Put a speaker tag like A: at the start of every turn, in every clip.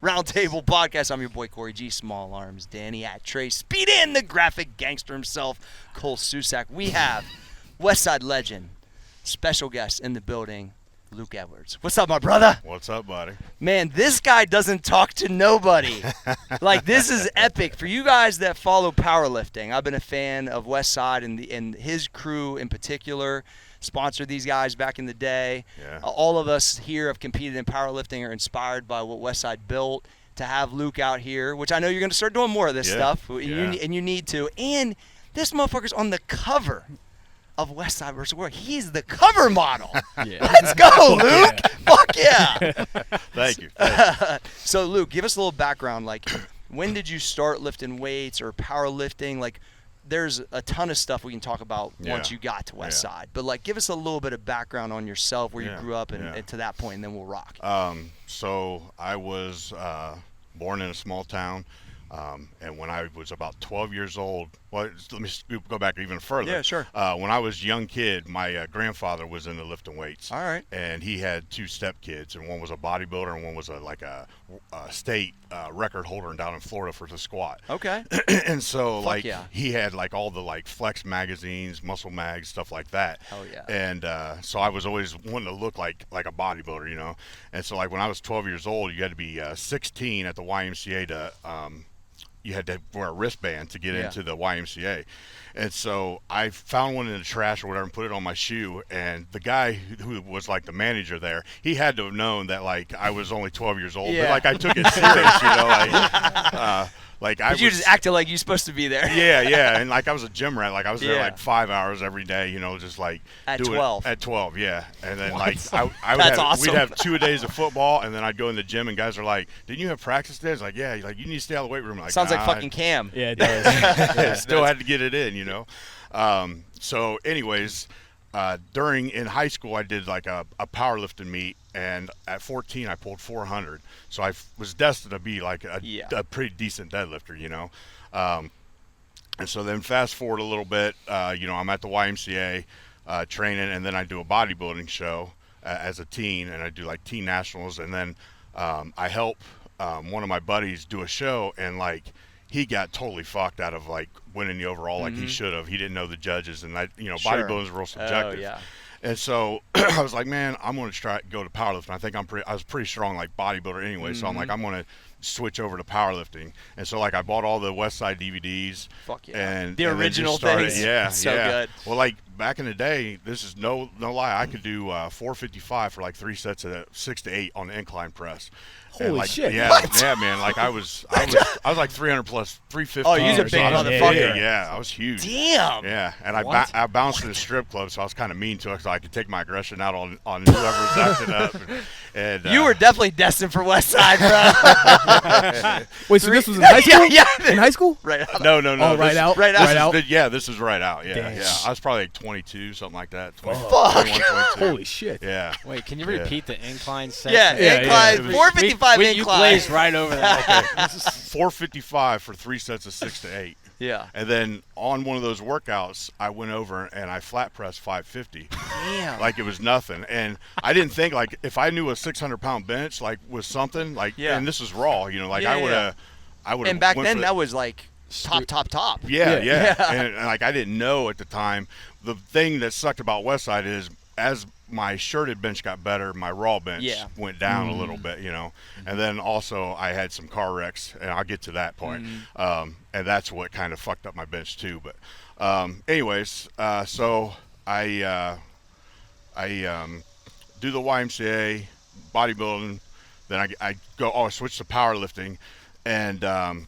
A: Roundtable podcast. I'm your boy Corey G, Small Arms, Danny at Trey, Speed in the graphic gangster himself, Cole Susak. We have Westside legend, special guest in the building, Luke Edwards. What's up, my brother?
B: What's up, buddy?
A: Man, this guy doesn't talk to nobody. Like, this is epic. For you guys that follow powerlifting, I've been a fan of Westside and his crew in particular. Sponsored these guys back in the day.
B: Yeah.
A: All of us here have competed in powerlifting, are inspired by what Westside built. To have Luke out here, which I know you're going to start doing more of this stuff, and you need to. And this motherfucker's on the cover of Westside vs. World. He's the cover model. Yeah. Let's go, Luke. Fuck yeah.
B: Thank you.
A: So, Luke, give us a little background. Like, when did you start lifting weights or powerlifting? Like, there's a ton of stuff we can talk about once you got to Westside. But, like, give us a little bit of background on yourself, where you grew up and to that point, and then we'll rock.
B: So I was born in a small town. And when I was about 12 years old, well, let me go back even further.
A: Yeah, sure.
B: When I was a young kid, my grandfather was into lifting weights.
A: All right.
B: And he had two stepkids, and one was a bodybuilder, and one was a state record holder down in Florida for the squat.
A: Okay.
B: And so,
A: he
B: had all the Flex magazines, Muscle Mags, stuff like that.
A: Hell yeah.
B: And so I was always wanting to look like a bodybuilder, you know. And so, when I was 12 years old, you had to be 16 at the YMCA to you had to wear a wristband to get into the YMCA. And so I found one in the trash or whatever and put it on my shoe. And the guy who was the manager there, he had to have known that I was only 12 years old.
A: Yeah.
B: But I took it serious, you know.
A: But you just acted like you're supposed to be there.
B: Yeah. And I was a gym rat. I was there 5 hours every day, you know, just
A: at 12.
B: At 12, yeah. And then
A: awesome.
B: We'd have 2 days of football, and then I'd go in the gym, and guys are like, "Didn't you have practice today?" I was like, "Yeah." You need to stay out of the weight room.
A: Sounds like fucking Cam.
C: Yeah, it does.
B: Still had to get it in, you know. So anyways, in high school, I did a powerlifting meet, and at 14, I pulled 400. So I was destined to be a pretty decent deadlifter, you know. And so then fast forward a little bit, you know, I'm at the YMCA training, and then I do a bodybuilding show as a teen, and I do teen nationals, and then I help one of my buddies do a show, and he got totally fucked out of winning the overall he should have. He didn't know the judges, and bodybuilding is real subjective.
A: Oh, yeah.
B: And so I was like, man, I'm going to go to powerlifting. I think I was pretty strong bodybuilder anyway, so I'm I'm going to switch over to powerlifting. And so I bought all the Westside DVDs.
A: Fuck yeah.
B: And
A: the original things.
B: Yeah,
A: so good.
B: Well, back in the day, this is no lie, I could do 455 for 3 sets of 6 to 8 on the incline press.
C: Holy shit!
B: Yeah,
A: what?
B: Yeah, man. I was 300 plus 350.
A: Oh, you're a big motherfucker.
B: Yeah, I was huge.
A: Damn.
B: Yeah, and I bounced in a strip club, so I was kind of mean to it, so I could take my aggression out on whoever was acting up. And
A: you were definitely destined for Westside, bro.
C: Wait, so this was in high school?
A: Yeah.
C: In high school?
A: Right out.
B: No.
C: Oh, right out.
B: Yeah, this is right out. Yeah,
C: Damn.
B: yeah. I was probably 22, something like that. 21,
A: Fuck.
B: 22.
C: Holy shit.
B: Yeah.
D: Wait, can you repeat the incline set?
A: Yeah, incline. 455
D: You
A: incline.
D: glazed right over that.
B: Okay. 455 for 3 sets of 6 to 8.
A: Yeah.
B: And then on one of those workouts, I went over and I flat pressed 550.
A: Damn.
B: Like it was nothing. And I didn't think if I knew a 600-pound bench was something and this was raw, you know, I would have.
A: And back then that was top.
B: Yeah. And I didn't know at the time. The thing that sucked about Westside is as my shirted bench got better, my raw bench went down a little bit, you know. And then also I had some car wrecks, and I'll get to that point. And that's what kind of fucked up my bench too. But anyways, so I do the YMCA bodybuilding. Then I switch to powerlifting, and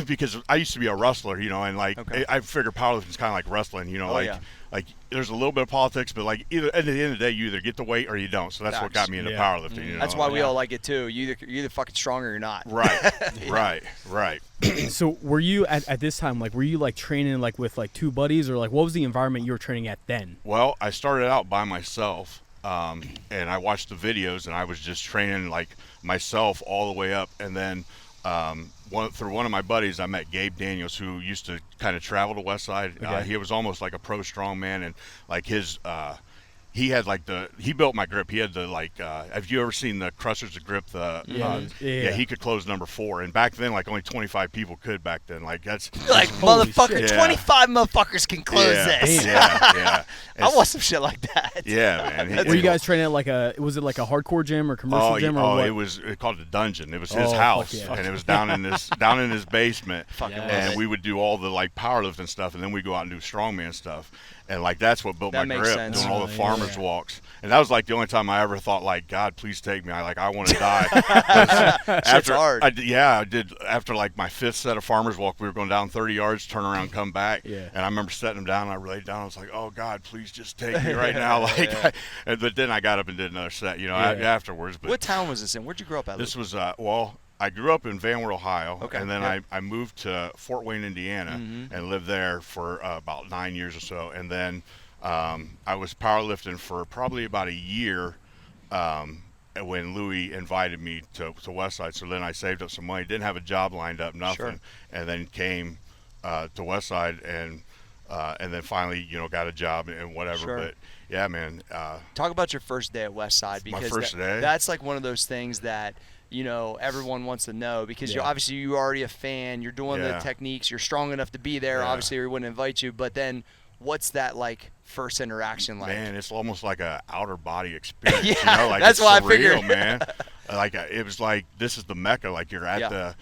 B: because I used to be a wrestler, you know, and I figure powerlifting is kind of like wrestling, you know, like there's a little bit of politics, but either at the end of the day, you either get the weight or you don't. So that's what got me into powerlifting. You know?
A: That's why we all like it too. You're either fucking strong or you're not.
B: Right, right.
C: So were you at this time were you training with 2 buddies, or what was the environment you were training at then?
B: Well, I started out by myself, and I watched the videos, and I was just training myself all the way up, and then. Through one of my buddies, I met Gabe Daniels, who used to kind of travel to Westside.
C: Okay.
B: He was almost like a pro strongman, and he had like he built my grip. He had the have you ever seen the crushers to grip? He could close number 4, and back then like only 25 people could back then. Like that's
A: like motherfucker, 25 motherfuckers can close this.
B: Yeah.
A: I want some shit like that.
B: Yeah, man.
C: Were you guys training at was it like a hardcore gym or commercial gym or what?
B: It was called the Dungeon. It was his house, and it was down in his basement. And we would do all the like powerlifting stuff, and then we go out and do strongman stuff. And like that's what built my grip, doing all the farmers walks. And that was like the only time I ever thought like, God, please take me. I want to die.
A: Shit's hard.
B: I did after like my 5th set of farmers walk. We were going down 30 yards, turn around, come back. Yeah. And I remember setting them down. And I laid down. I was like, oh God, please just take me right now. But then I got up and did another set. Afterwards. But
A: what town was this in? Where'd you grow up at?
B: This was I grew up in Van Wert, Ohio, and then I moved to Fort Wayne, Indiana, and lived there for about 9 years or so. And then I was powerlifting for probably about a year when Louis invited me to Westside. So then I saved up some money, didn't have a job lined up, nothing, and then came to Westside and then finally, got a job and whatever.
A: Sure.
B: But yeah, man.
A: Talk about your first day at Westside, because
B: my first day?
A: That's like one of those things that everyone wants to know, because you're already a fan, you're doing the techniques, you're strong enough to be there, obviously, or we wouldn't invite you. But then what's that like first interaction like? Man,
B: it's almost like a outer body experience.
A: That's why
B: surreal,
A: I figured,
B: man. It was like this is the Mecca. Like you're at the.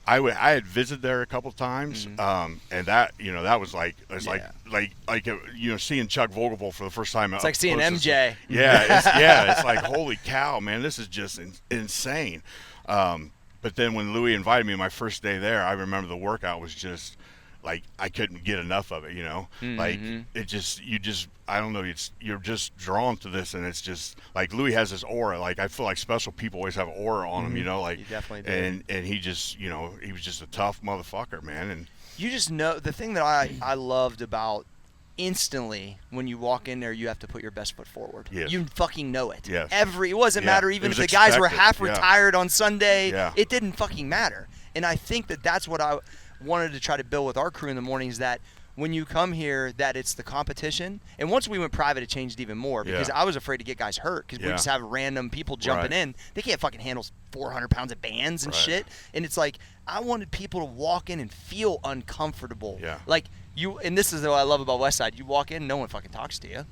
B: I had visited there a couple times, and that that was like seeing Chuck Vogelpohl for the first time.
A: It's like seeing MJ.
B: It's like holy cow, man, this is just insane. But then when Louis invited me my first day there, I remember the workout was just like I couldn't get enough of it. Like it just I don't know. You're just drawn to this, and it's just like Louis has this aura. Like I feel like special people always have aura on him. Like
A: you definitely do.
B: And he just he was just a tough motherfucker, man. And
A: you just know the thing that I loved about instantly when you walk in there, you have to put your best foot forward.
B: Yes.
A: You fucking know it.
B: Yes.
A: It wasn't matter even if the
B: expected.
A: guys were half retired on Sunday.
B: Yeah.
A: It didn't fucking matter. And I think that's what I wanted to try to build with our crew in the mornings, that when you come here, that it's the competition. And once we went private, it changed even more, because I was afraid to get guys hurt, because we just have random people jumping in. They can't fucking handle 400 pounds of bands and shit. And it's like, I wanted people to walk in and feel uncomfortable.
B: Yeah.
A: Like and this is what I love about Westside. You walk in, no one fucking talks to you.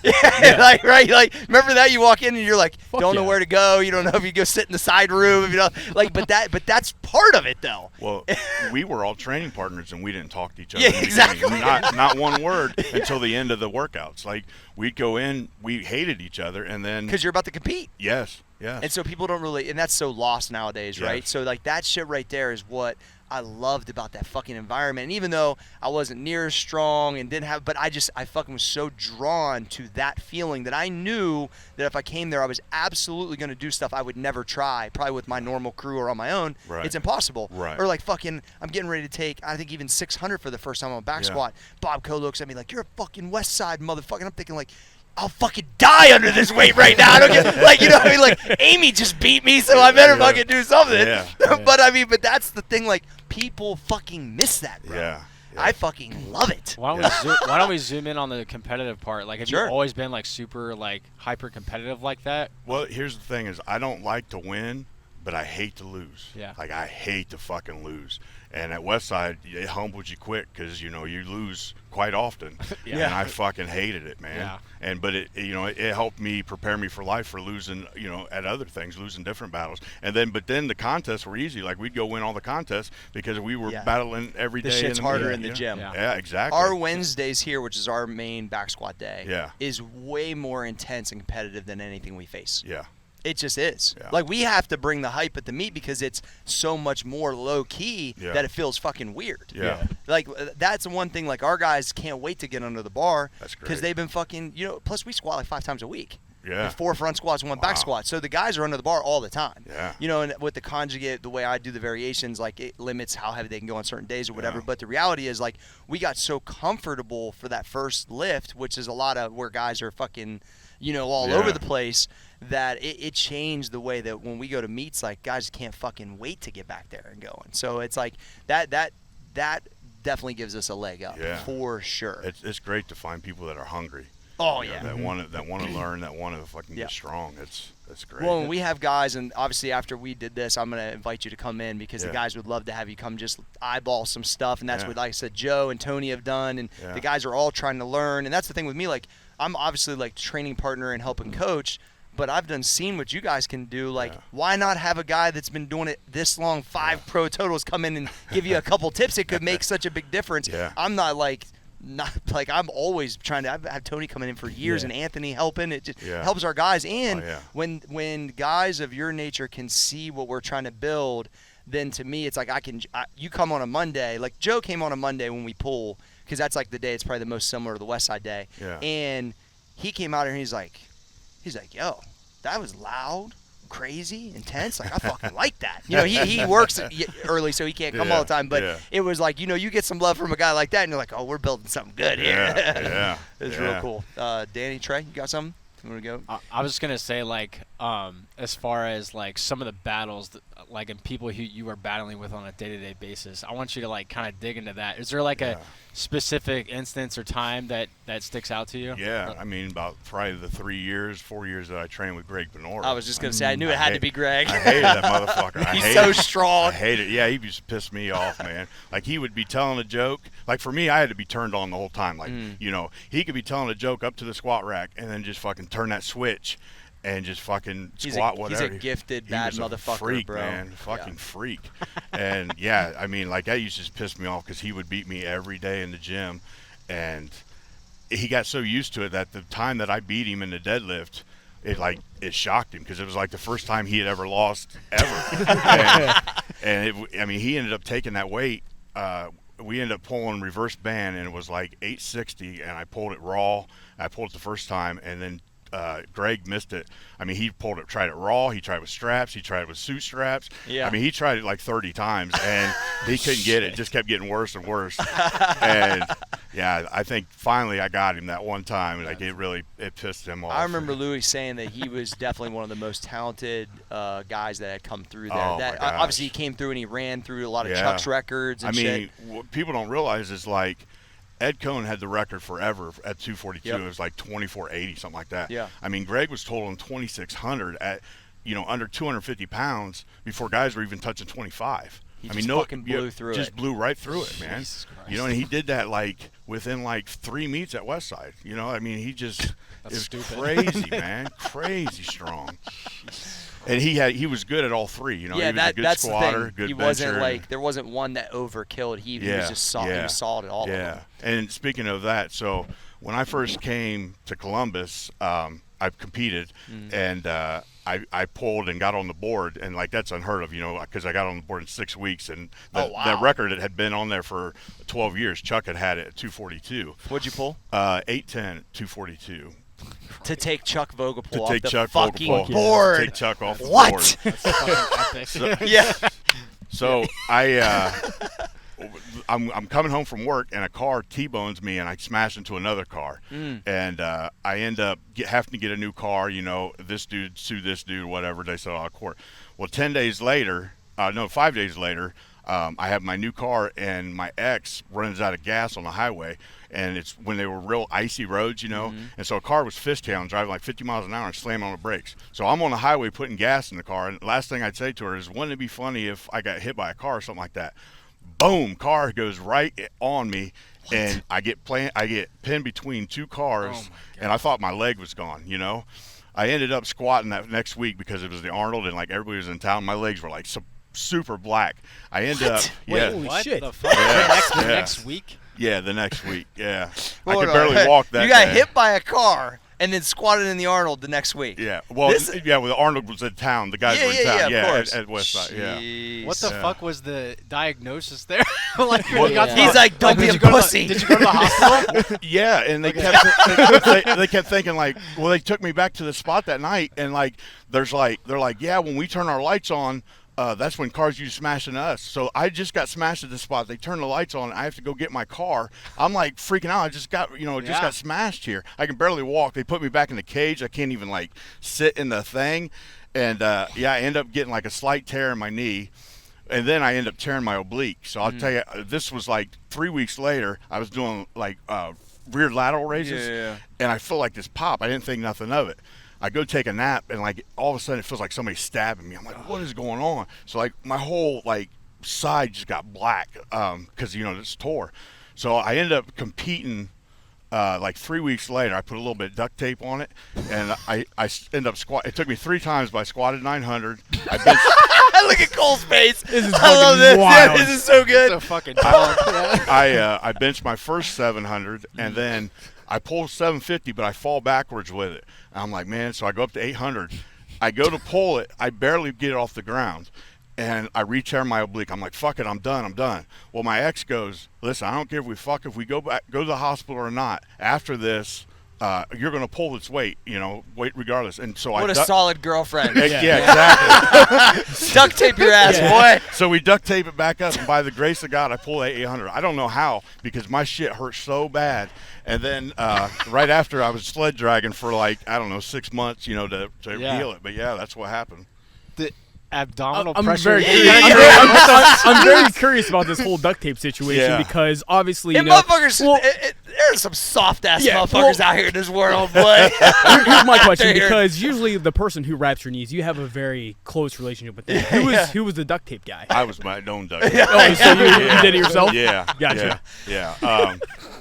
A: Like, right? Like, remember that? You walk in and you're like, don't know where to go. You don't know if you go sit in the side room. But that's part of it, though.
B: Well, we were all training partners, and we didn't talk to each other.
A: Yeah, exactly.
B: Not one word until the end of the workouts. Like, we'd go in, we hated each other, and then
A: because you're about to compete.
B: Yes.
A: And so people don't really, and that's so lost nowadays, right? So like that shit right there is what I loved about that fucking environment. And even though I wasn't near as strong and didn't have, but I fucking was so drawn to that feeling that I knew that if I came there, I was absolutely going to do stuff I would never try, probably with my normal crew or on my own.
B: Right.
A: It's impossible.
B: Right.
A: Or like fucking, I'm getting ready to take, I think even 600 for the first time on back squat. Bob Coe looks at me like, you're a fucking Westside motherfucker. And I'm thinking like, I'll fucking die under this weight right now. I don't get, like, you know what I mean? Like, Amy just beat me, so I better fucking do something.
B: Yeah.
A: But that's the thing. Like, people fucking miss that, bro.
B: Yeah.
A: I fucking love it.
D: Why don't we zoom in on the competitive part? Like, have you always been like super like hyper competitive like that?
B: Well, here's the thing: is I don't like to win, but I hate to lose.
D: Yeah.
B: Like I hate to fucking lose. And at Westside, it humbles you quick because you lose quite often. And I fucking hated it, man.
D: Yeah.
B: But it helped me prepare me for life for losing, at other things, losing different battles. But then the contests were easy. Like we'd go win all the contests because we were battling every day.
A: The shit's
B: in
A: harder in the gym.
B: Yeah, exactly.
A: Our Wednesdays here, which is our main back squat day, is way more intense and competitive than anything we face.
B: Yeah.
A: It just is.
B: Yeah.
A: Like, we have to bring the hype at the meet because it's so much more low-key that it feels fucking weird.
B: Yeah.
A: Like, that's the one thing, like, our guys can't wait to get under the bar.
B: That's great.
A: Because they've been fucking, plus we squat like 5 times a week.
B: Yeah.
A: Like 4 front squats and 1 back squat. So the guys are under the bar all the time.
B: Yeah.
A: And with the conjugate, the way I do the variations, like, it limits how heavy they can go on certain days or whatever.
B: Yeah.
A: But the reality is, like, we got so comfortable for that first lift, which is a lot of where guys are fucking, all over the place, that it changed the way that when we go to meets, like, guys can't fucking wait to get back there and going. So it's like that definitely gives us a leg up for sure.
B: It's great to find people that are hungry.
A: Oh,
B: you know,
A: yeah.
B: that want to learn, that want to fucking get strong. That's great.
A: Well, when we have guys, and obviously after we did this, I'm going to invite you to come in because the guys would love to have you come just eyeball some stuff. And that's what, like I said, Joe and Tony have done. And the guys are all trying to learn. And that's the thing with me. Like, I'm obviously like training partner and helping coach, but I've seen what you guys can do. Like, why not have a guy that's been doing it this long, 5 pro totals, come in and give you a couple tips? It could make such a big difference. I'm not like I'm always trying to. I've had Tony coming in for years and Anthony helping. It just helps our guys. And when guys of your nature can see what we're trying to build, then to me it's like you come on a Monday. Like Joe came on a Monday when we pull, because that's like the day it's probably the most similar to the Westside day. And he came out here and he's like, yo, that was loud, crazy, intense. Like, I fucking like that. You know, he works early, so he can't come all the time. But it was like, you know, you get some love from a guy like that, and you're like, oh, we're building something good here. It's real cool. Danny, Trey, you got something? You want to go?
D: I was just going to say, like, as far as, like, some of the battles, like, and people who you are battling with on a day-to-day basis, I want you to, like, kind of dig into that. Is there, like, a specific instance or time that sticks out to you?
B: Yeah, I mean, about probably the 4 years that I trained with Greg Benora.
A: I was just going to say, I knew it had to be Greg.
B: I hated that motherfucker.
A: He's so strong.
B: I hated it. Yeah, he used to piss me off, man. Like, he would be telling a joke. Like, for me, I had to be turned on the whole time. Like, you know, he could be telling a joke up to the squat rack and then just fucking turn that switch and just fucking squat whatever.
A: He's a gifted bad motherfucker,
B: freak,
A: bro.
B: Man. Fucking freak. And, I mean, like, that used to just piss me off because he would beat me every day in the gym. And he got so used to it that the time that I beat him in the deadlift, it shocked him because it was like the first time he had ever lost ever. I mean, he ended up taking that weight. We ended up pulling reverse band, and it was like 860, and I pulled it raw. I pulled it the first time, and then Greg missed it. I mean, he tried it raw. He tried it with straps. He tried it with suit straps. I mean, he tried it like 30 times, and he couldn't get it. It just kept getting worse and worse. And, I think finally I got him that one time. Like, it pissed him off.
A: I remember Louis saying that he was definitely one of the most talented guys that had come through there. Obviously, he came through and he ran through a lot of Chuck's records and shit.
B: What people don't realize is, like, Ed Cohn had the record forever at 242. It was like 2480, something like that. I mean, Greg was totaling 2600 at, under 250 pounds before guys were even touching 25. Blew right through it, man. And he did that like within like 3 meets at Westside. I mean, it was crazy, man, crazy strong. And he was good at all three. He was a good squatter, good bencher.
A: He wasn't like, there wasn't one that overkilled. He was just solid. He was solid at all of them.
B: And speaking of that, so when I first came to Columbus, I competed, and I pulled and got on the board, and like that's unheard of, because I got on the board in 6 weeks, and the record had been on there for 12 years. Chuck had it at 242.
A: What'd you pull?
B: 810, 242.
A: To take Chuck Vogelpohl off
B: take
A: the
B: Chuck
A: fucking
B: Vogelpohl.
A: board.
B: To take Chuck off the board.
A: What?
D: That's fucking epic.
B: So I'm coming home from work, and a car T-bones me, and I smash into another car. And I end up having to get a new car. This dude sued this dude, whatever. They settle out of court. Well, 5 days later, I have my new car, and my ex runs out of gas on the highway. And it's when they were real icy roads, and so a car was fishtailing, driving like 50 miles an hour and slamming on the brakes. So I'm on the highway putting gas in the car, and the last thing I'd say to her is, wouldn't it be funny if I got hit by a car or something like that? Boom, car goes right on me, and I get pinned between two cars, and I thought my leg was gone, I ended up squatting that next week because it was the Arnold, and like everybody was in town. My legs were like super black. I ended up,
C: Holy shit.
D: The fuck? Next week?
B: Yeah, the next week. Yeah,
A: I
B: could barely walk that.
A: You got
B: day.
A: hit by a car and then squatted in the Arnold the next week.
B: Yeah, well, the Arnold was in town. The guys were in town.
A: Of course.
B: At Westside. Yeah.
D: What the fuck was the diagnosis there?
A: He's like, don't be a pussy.
D: Did you go to the hospital?
B: Yeah, and they kept thinking like, well, they took me back to the spot that night, and like, they're like, yeah, when we turn our lights on. That's when cars used to smash into us. So I just got smashed at this spot. They turned the lights on. I have to go get my car. I'm like freaking out. I just got, got smashed here. I can barely walk. They put me back in the cage. I can't even like sit in the thing. And I end up getting like a slight tear in my knee. And then I end up tearing my oblique. So I'll tell you, this was like 3 weeks later. I was doing like rear lateral raises,
A: Yeah.
B: and I feel like this pop. I didn't think nothing of it. I go take a nap, and like all of a sudden it feels like somebody's stabbing me. I'm like, what is going on? So like my whole like side just got black because it's tore. So I ended up competing. Like 3 weeks later, I put a little bit of duct tape on it, and I ended up squat. It took me 3 times, but I squatted 900. I benched.
A: Look at Cole's face.
C: This is
A: I love
C: fucking
A: this.
C: wild.
A: Yeah, this is so good.
D: So fucking dog.
B: I benched my first 700, and then I pull 750, but I fall backwards with it. And I'm like, man, so I go up to 800. I go to pull it. I barely get it off the ground. And I re-tear my oblique. I'm like, fuck it, I'm done. Well, my ex goes, listen, I don't care if we go to the hospital or not. After this, you're going to pull this weight, weight regardless. And so
A: What a solid girlfriend.
B: Yeah, exactly.
A: Duct tape your ass, boy.
B: So we duct tape it back up, and by the grace of God, I pull that 800. I don't know how, because my shit hurt so bad. And then right after, I was sled dragging for 6 months, to heal it. But yeah, that's what happened.
D: Abdominal
C: I'm
D: pressure.
C: I'm very curious about this whole duct tape situation because obviously,
A: And motherfuckers, there's some soft ass motherfuckers out here in this world, boy.
C: Here's my question,
A: They're-
C: because usually the person who wraps your knees, you have a very close relationship with them. Who was the duct tape guy?
B: I was my own duct tape.
C: Oh, so you did it yourself?
B: Yeah.
C: Gotcha.
B: Yeah.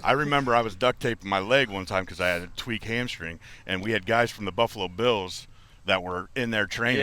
B: I remember I was duct taping my leg one time because I had a tweaked hamstring, and we had guys from the Buffalo Bills that were in there training,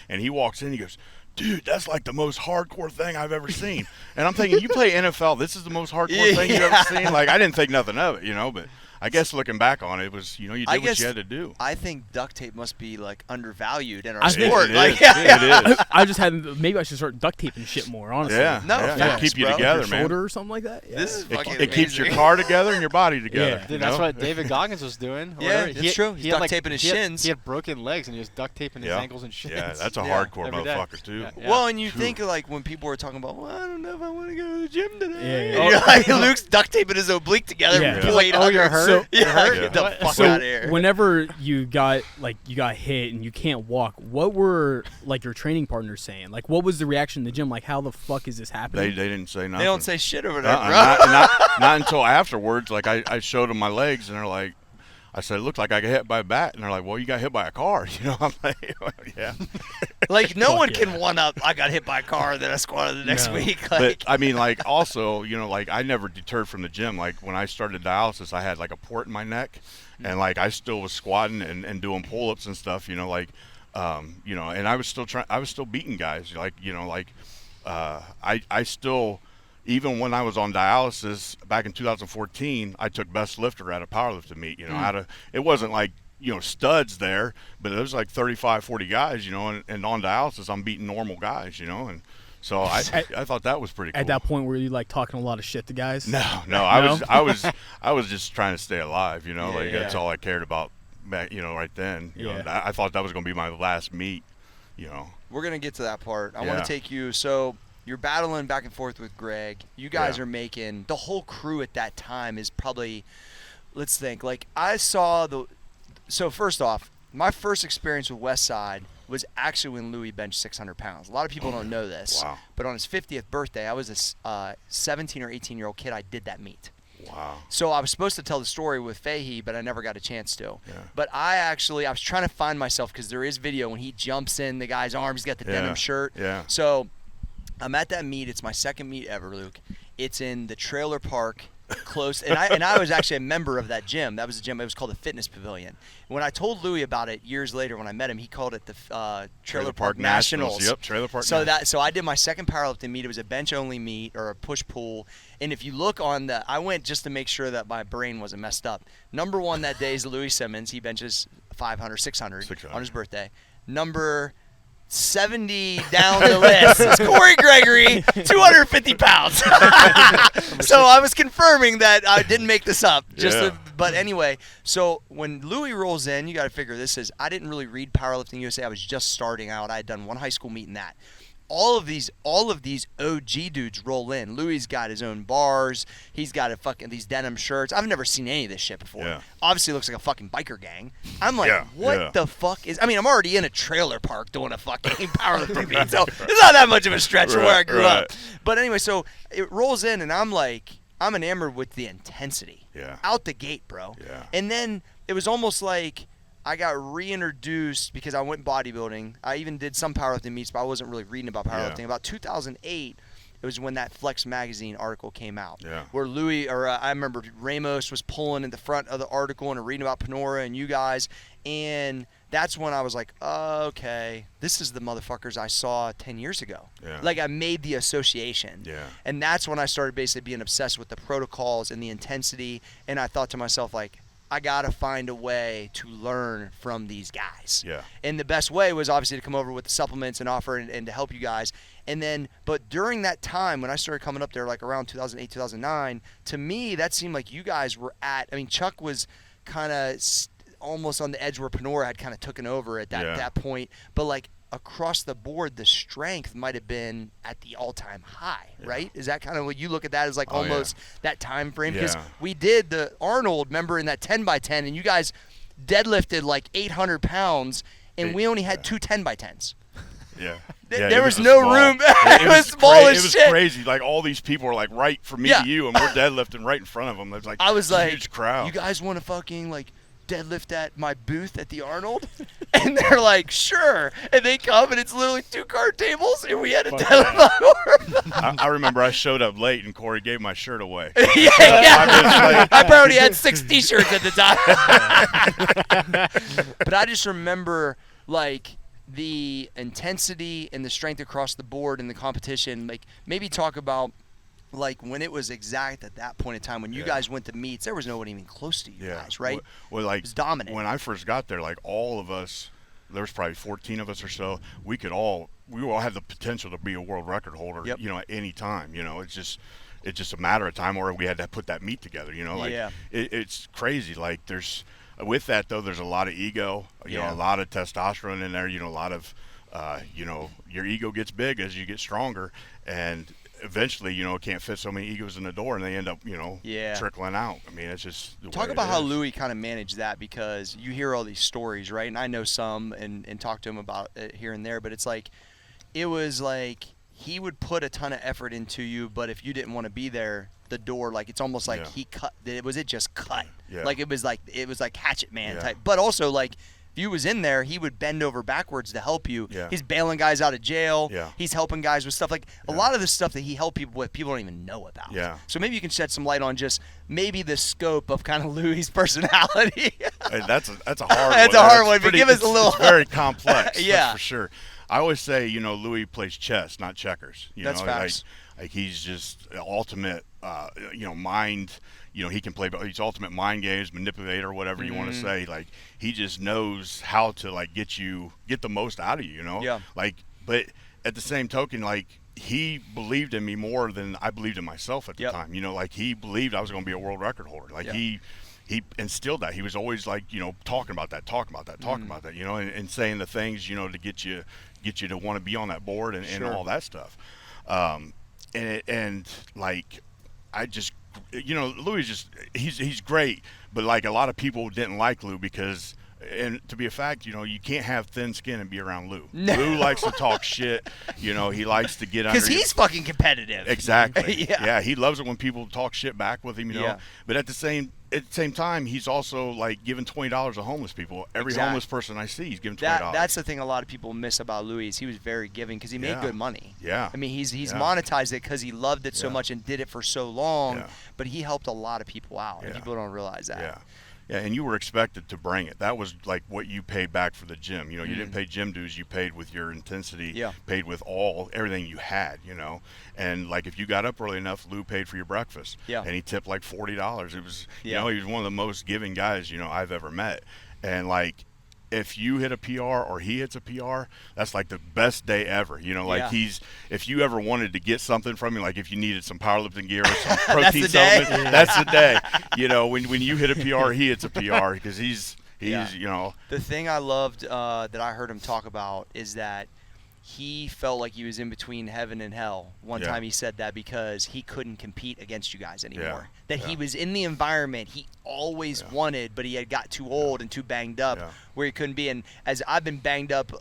B: and he walks in, he goes, dude, that's like the most hardcore thing I've ever seen. And I'm thinking, you play NFL, this is the most hardcore thing you've ever seen? Like, I didn't think nothing of it, but I guess looking back on it, it was, you did what you had to do.
A: I think duct tape must be undervalued in our
C: I think
A: sport.
B: It is.
C: I just had maybe I should start duct taping shit more, honestly.
B: Yeah.
A: No,
B: It'll keep you
A: bro.
B: together,
C: Your
B: man.
C: shoulder or something like that. Yeah.
A: This is fucking
B: It keeps your
A: amazing.
B: car together and your body together.
C: Yeah.
D: Dude, that's what David Goggins was doing.
A: Yeah,
D: He
A: it's
D: had-
A: true.
D: he
A: He's
D: had,
A: duct taping his
D: he had-
A: shins.
D: He had broken legs, and he was duct taping his ankles and shins.
B: Yeah, that's a
A: Yeah.
B: hardcore
D: Every day.
B: motherfucker, too.
D: Yeah.
A: Well, and you think when people were talking about, well, I don't know if I want to go to the gym today.
C: Yeah.
A: And you're like, Luke's duct taping his oblique together.
C: Yeah.
A: With plate
D: Oh, you're
A: under.
D: hurt?
C: So-
A: Yeah,
D: hurt?
A: get the
D: What?
A: fuck
C: So
A: out of here.
C: whenever you got hit and you can't walk, what were your training partners saying? Like, what was the reaction in the gym? Like, how the fuck is this
B: They
C: happening?
B: didn't say nothing.
A: They don't say shit over there, bro.
B: Not until afterwards. Like, I showed them my legs, and they're like, I said, it looked like I got hit by a bat. And they're like, well, you got hit by a car. I'm like, well, yeah.
A: Like, no
C: Fuck
A: one
C: yeah.
A: can one up, I got hit by a car, and then I squatted the next
C: No.
A: week.
B: But, I mean, also, I never deterred from the gym. Like, when I started dialysis, I had, a port in my neck. And, I still was squatting and doing pull-ups and stuff, and I was still beating guys. I still, even when I was on dialysis back in 2014, I took best lifter at a powerlifting meet, it wasn't studs there, but it was 35, 40 guys, and on dialysis, I'm beating normal guys, and so I thought that was pretty cool.
C: At that point, were you talking a lot of shit to guys?
B: No, I was just trying to stay alive, that's all I cared about back, right then. I thought that was going to be my last meet,
A: We're going to get to that part. I want
B: Yeah.
A: to take you. So you're battling back and forth with Greg. You guys are making – the whole crew at that time is probably – let's think. I saw the – so first off, my first experience with Westside was actually when Louis benched 600 pounds. A lot of people don't know this.
B: Wow.
A: But on his 50th birthday, I was a 17 or 18-year-old kid. I did that meet.
B: Wow.
A: So I was supposed to tell the story with Fahey, but I never got a chance to.
B: Yeah.
A: But I was trying to find myself because there is video when he jumps in the guy's arms. He's got the denim shirt.
B: Yeah.
A: So I'm at that meet. It's my second meet ever, Luke. It's in the trailer park close. And I was actually a member of that gym. That was the gym. It was called the Fitness Pavilion. When I told Louis about it years later when I met him, he called it the Trailer Park Nationals.
B: Yep, Trailer Park
A: So
B: Nationals.
A: so I did my second powerlifting meet. It was a bench-only meet or a push-pull. And if you look on I went just to make sure that my brain wasn't messed up. Number one that day is Louis Simmons. He benches 500, 600 on his birthday. Number 70 down the list is Corey Gregory, 250 pounds. So I was confirming that I didn't make this up. But anyway, so when Louis rolls in, you got to figure this is, I didn't really read Powerlifting USA. I was just starting out. I had done one high school meet in that. All of these OG dudes roll in. Louis's got his own bars. He's got these denim shirts. I've never seen any of this shit before.
B: Yeah.
A: Obviously, it looks like a fucking biker gang. I'm like,
B: Yeah,
A: what
B: yeah.
A: the fuck is? I mean, I'm already in a trailer park doing a fucking powerlifting meet, so it's not that much of a stretch from where I grew up. But anyway, so it rolls in, and I'm like, I'm enamored with the intensity.
B: Yeah.
A: Out the gate, bro.
B: Yeah.
A: And then it was almost like I got reintroduced because I went bodybuilding. I even did some powerlifting meets, but I wasn't really reading about powerlifting.
B: Yeah.
A: About 2008, it was when that Flex magazine article came out.
B: Yeah.
A: Where I remember Ramos was pulling in the front of the article and reading about Panora and you guys. And that's when I was like, oh, okay, this is the motherfuckers I saw 10 years ago.
B: Yeah.
A: Like I made the association.
B: Yeah.
A: And that's when I started basically being obsessed with the protocols and the intensity. And I thought to myself, like, I got to find a way to learn from these guys.
B: Yeah.
A: And the best way was obviously to come over with the supplements and offer and to help you guys. And then, but during that time when I started coming up there, like around 2008, 2009, to me, that seemed like you guys were Chuck was kind of almost on the edge where Panora had kind of taken over at that point. But like across the board, the strength might have been at the all-time high, right? Is that kind of what you look at that as, like almost that time frame? Because we did the Arnold, remember, in that 10x10, and you guys deadlifted like 800 pounds, and we only had two 10x10s.
B: Yeah.
A: There was no room. It was small as shit.
B: It was crazy. Like all these people are like right from me to you, and we're deadlifting right in front of them. There's like
A: I was like,
B: huge crowd.
A: You guys want to fucking like deadlift at my booth at the Arnold? And they're like, sure. And they come, and it's literally 2 card tables, and we had to deadlift.
B: I remember I showed up late, and Corey gave my shirt away.
A: Yeah. I probably had 6 T-shirts at the time. But I just remember like the intensity and the strength across the board in the competition. Like maybe talk about like when it was exact at that point in time when you guys went to meets, there was no one even close to you guys, right?
B: Well, like
A: it was dominant.
B: When I first got there, like all of us, there was probably 14 of us or so. We all had the potential to be a world record holder, you know, at any time. You know, it's just a matter of time, or we had to put that meet together. You know, like it's crazy. Like with that though, there's a lot of ego. You know, a lot of testosterone in there. You know, a lot of you know, your ego gets big as you get stronger, and eventually, you know, it can't fit so many egos in the door, and they end up, you know, trickling out. I mean, it's just the
A: talk
B: way
A: about
B: it
A: how
B: is.
A: Louis kind of managed that, because you hear all these stories, right? And I know some and talk to him about it here and there, but it's like it was like he would put a ton of effort into you, but if you didn't want to be there, the door, like it's almost like he cut. It just cut.
B: Yeah.
A: Like it was like Hatchet Man type, but also like. If you was in there, he would bend over backwards to help you.
B: Yeah.
A: He's bailing guys out of jail.
B: Yeah.
A: He's helping guys with stuff. Like a lot of the stuff that he helped people with, people don't even know about.
B: Yeah.
A: So maybe you can shed some light on just maybe the scope of kind of Louis' personality.
B: Hey, that's a hard one.
A: That's a hard one, but give us a little.
B: It's very complex.
A: Yeah.
B: That's for sure. I always say, you know, Louis plays chess, not checkers. You
A: That's
B: know,
A: facts.
B: Like he's just ultimate, you know, mind. You know, he can play. He's ultimate mind games, manipulator, whatever you want to say. Like he just knows how to like get the most out of you. You know.
A: Yeah.
B: Like, but at the same token, like he believed in me more than I believed in myself at the time. You know, like he believed I was going to be a world record holder. Like he instilled that. He was always like, you know, talking about that, you know, and saying the things, you know, to get you to want to be on that board and all that stuff. And like, I just, you know, Louis he's great, but like a lot of people didn't like Lou because, and to be a fact, you know, you can't have thin skin and be around Lou.
A: No.
B: Lou likes to talk shit. You know, he likes to get under.
A: Because he's fucking competitive.
B: Exactly.
A: Yeah.
B: He loves it when people talk shit back with him. You know, but at the same time, he's also like giving $20 to homeless people. Every homeless person I see, he's giving $20.
A: That's the thing a lot of people miss about Louis. Is he was very giving because he made good money.
B: Yeah.
A: I mean, he's monetized it because he loved it so much and did it for so long.
B: Yeah.
A: But he helped a lot of people out, and people don't realize that.
B: Yeah. Yeah, and you were expected to bring it. That was like what you paid back for the gym. You know, you didn't pay gym dues. You paid with your intensity. Paid with everything you had. You know, and like if you got up early enough, Lou paid for your breakfast.
A: Yeah.
B: And he tipped like $40. It was, you know, he was one of the most giving guys, you know, I've ever met. And like, if you hit a PR or he hits a PR, that's like the best day ever. You know, like if you ever wanted to get something from him, like if you needed some powerlifting gear or some protein supplement, that's the day. You know, when you hit a PR, he hits a PR because he's you know.
A: The thing I loved that I heard him talk about is that he felt like he was in between heaven and hell. One time he said that because he couldn't compete against you guys anymore. That he was in the environment he always wanted, but he had got too old and too banged up where he couldn't be. And as I've been banged up,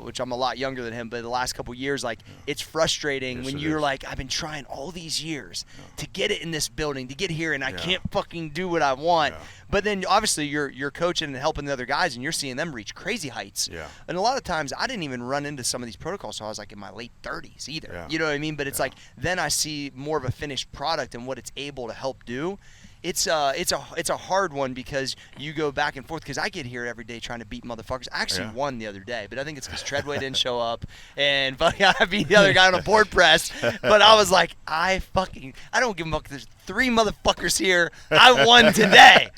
A: which I'm a lot younger than him, but the last couple years, like, it's frustrating when you're like, I've been trying all these years to get it in this building, to get here, and I can't fucking do what I want. But then obviously you're coaching and helping the other guys, and you're seeing them reach crazy heights. And a lot of times I didn't even run into some of these protocols, so I was like in my late 30s either. You know what I mean? But it's like then I see more of a finished product and what it's able to help do. It's a hard one because you go back and forth because I get here every day trying to beat motherfuckers. I actually won the other day, but I think it's because Treadway didn't show up and I beat the other guy on a board press. But I was like, I don't give a fuck. There's 3 motherfuckers here. I won today.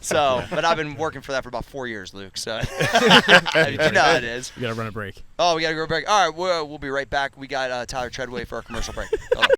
A: So, but I've been working for that for about 4 years, Luke. So you know how it is.
C: We gotta run a break.
A: Oh, we gotta go break. All right, we'll be right back. We got Tyler Treadway for our commercial break. Hold on.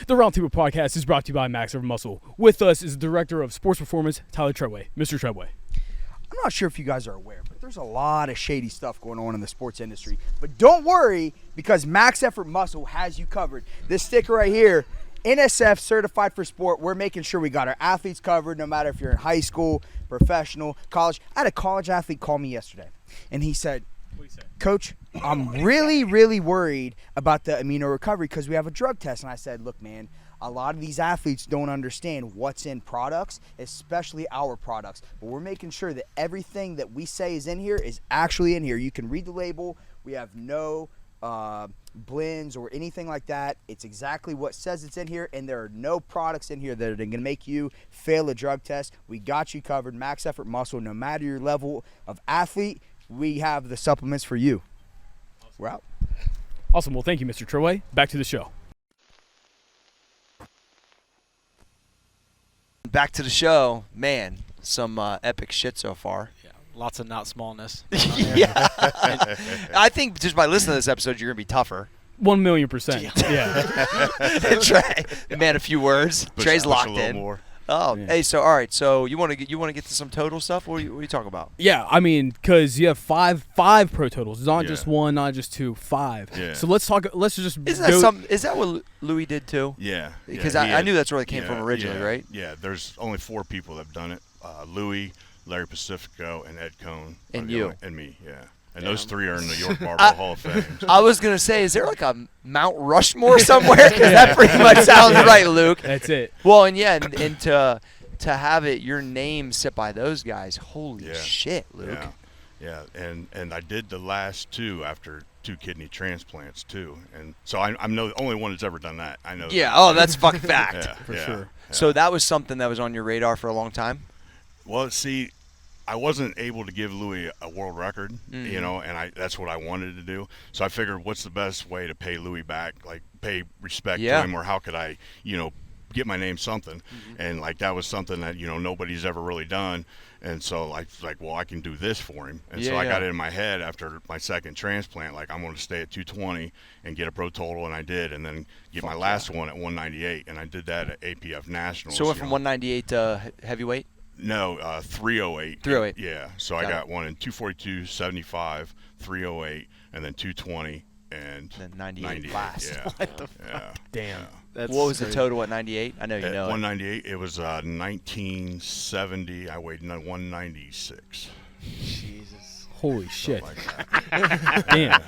C: The Roundtable podcast is brought to you by Max Over Muscle. With us is the Director of Sports Performance, Tyler Treadway. Mr. Treadway.
E: I'm not sure if you guys are aware, but there's a lot of shady stuff going on in the sports industry. But don't worry, because Max Effort Muscle has you covered. This sticker right here, NSF Certified for Sport, we're making sure we got our athletes covered, no matter if you're in high school, professional, college. I had a college athlete call me yesterday, and he said, Coach, I'm really, really worried about the amino recovery because we have a drug test. And I said, look, man, a lot of these athletes don't understand what's in products, especially our products. But we're making sure that everything that we say is in here is actually in here. You can read the label. We have no blends or anything like that. It's exactly what says it's in here, and there are no products in here that are going to make you fail a drug test. We got you covered. Max Effort Muscle, no matter your level of athlete, we have the supplements for you. We're out.
C: Awesome. Well, thank you, Mr. Treadway. Back to the show.
A: Back to the show. Man, some epic shit so far.
D: Yeah, lots of not smallness.
A: Yeah. I think just by listening to this episode, you're going to be tougher.
C: 1,000,000%. Yeah.
A: Trey, man, a few words. Trey's locked
B: a little
A: in.
B: More.
A: Oh, yeah. Hey, so all right, so you want to get to some total stuff? What are you talking about?
C: Yeah, I mean, because you have five pro totals, not just one, not just two, 5.
B: Yeah.
C: So let's talk. Let's just.
A: Is that what Louis did too?
B: Yeah.
A: Because I knew that's where it came from originally, right?
B: Yeah. There's only 4 people that have done it: Louis, Larry Pacifico, and Ed Cohn.
A: And you.
B: And me. Yeah. And those 3 are in the York Barbell Hall of Fame. So.
A: I was gonna say, is there like a Mount Rushmore somewhere? Because that pretty much sounds right, Luke.
C: That's it.
A: Well, and yeah, and to have it your name sit by those guys, holy shit, Luke.
B: Yeah. And I did the last 2 after 2 kidney transplants too, and so I'm the only one that's ever done that. I know.
A: Yeah.
B: That.
A: Oh, that's fucking fact.
C: For sure.
B: Yeah.
A: So that was something that was on your radar for a long time.
B: Well, see, I wasn't able to give Louis a world record, you know, and that's what I wanted to do. So I figured, what's the best way to pay Louis back, like pay respect to him, or how could I, you know, get my name something? And like that was something that, you know, nobody's ever really done. And so I was like, well, I can do this for him. And so I got it in my head after my second transplant, like I'm going to stay at 220 and get a pro total, and I did, and then get my last one at 198, and I did that at APF Nationals.
A: So it went from 198 to heavyweight?
B: No, 308.
A: 308.
B: Yeah. So I got one in 242, 75, 308, and then 220 and
A: then 98 last.
B: Yeah.
A: What the fuck?
B: Yeah.
C: Damn.
A: What was the total at 98? I know you know.
B: 198. It was 1970. I weighed 196.
D: Jesus.
C: Holy shit.
B: Like that.
C: Damn.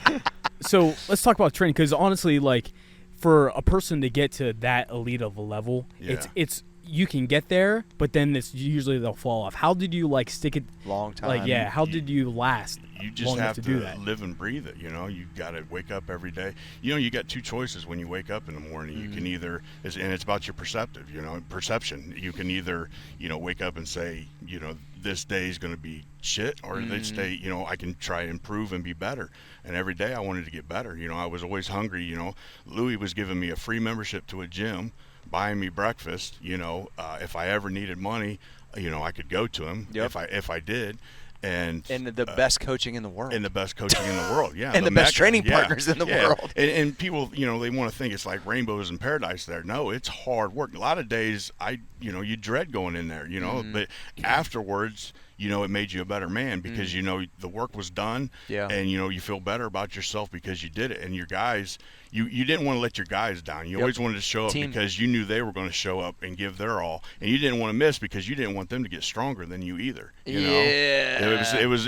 C: So let's talk about training, because honestly, like, for a person to get to that elite of a level, it's you can get there, but then it's usually they'll fall off. How did you stick it
A: long time?
C: Like, how did you last?
B: You just
C: long
B: have
C: to do
B: to
C: that?
B: live and breathe it. You know, you got to wake up every day. You know, you got 2 choices when you wake up in the morning. You can either, and it's about your perception. You can either, you know, wake up and say, you know, this day is going to be shit, or this day, you know, I can try and improve and be better. And every day I wanted to get better. You know, I was always hungry. You know, Louis was giving me a free membership to a gym, buying me breakfast. You know, if I ever needed money, you know, I could go to him if I did. And
A: the best coaching in the world.
B: And the best coaching in the world, yeah.
A: And the best training partners in the world.
B: And people, you know, they want to think it's like rainbows in paradise there. No, it's hard work. A lot of days, you dread going in there, you know. But afterwards, it made you a better man because the work was done, and you feel better about yourself because you did it. And your guys, you didn't want to let your guys down. You always wanted to show up because you knew they were going to show up and give their all, and you didn't want to miss because you didn't want them to get stronger than you either. You know, it was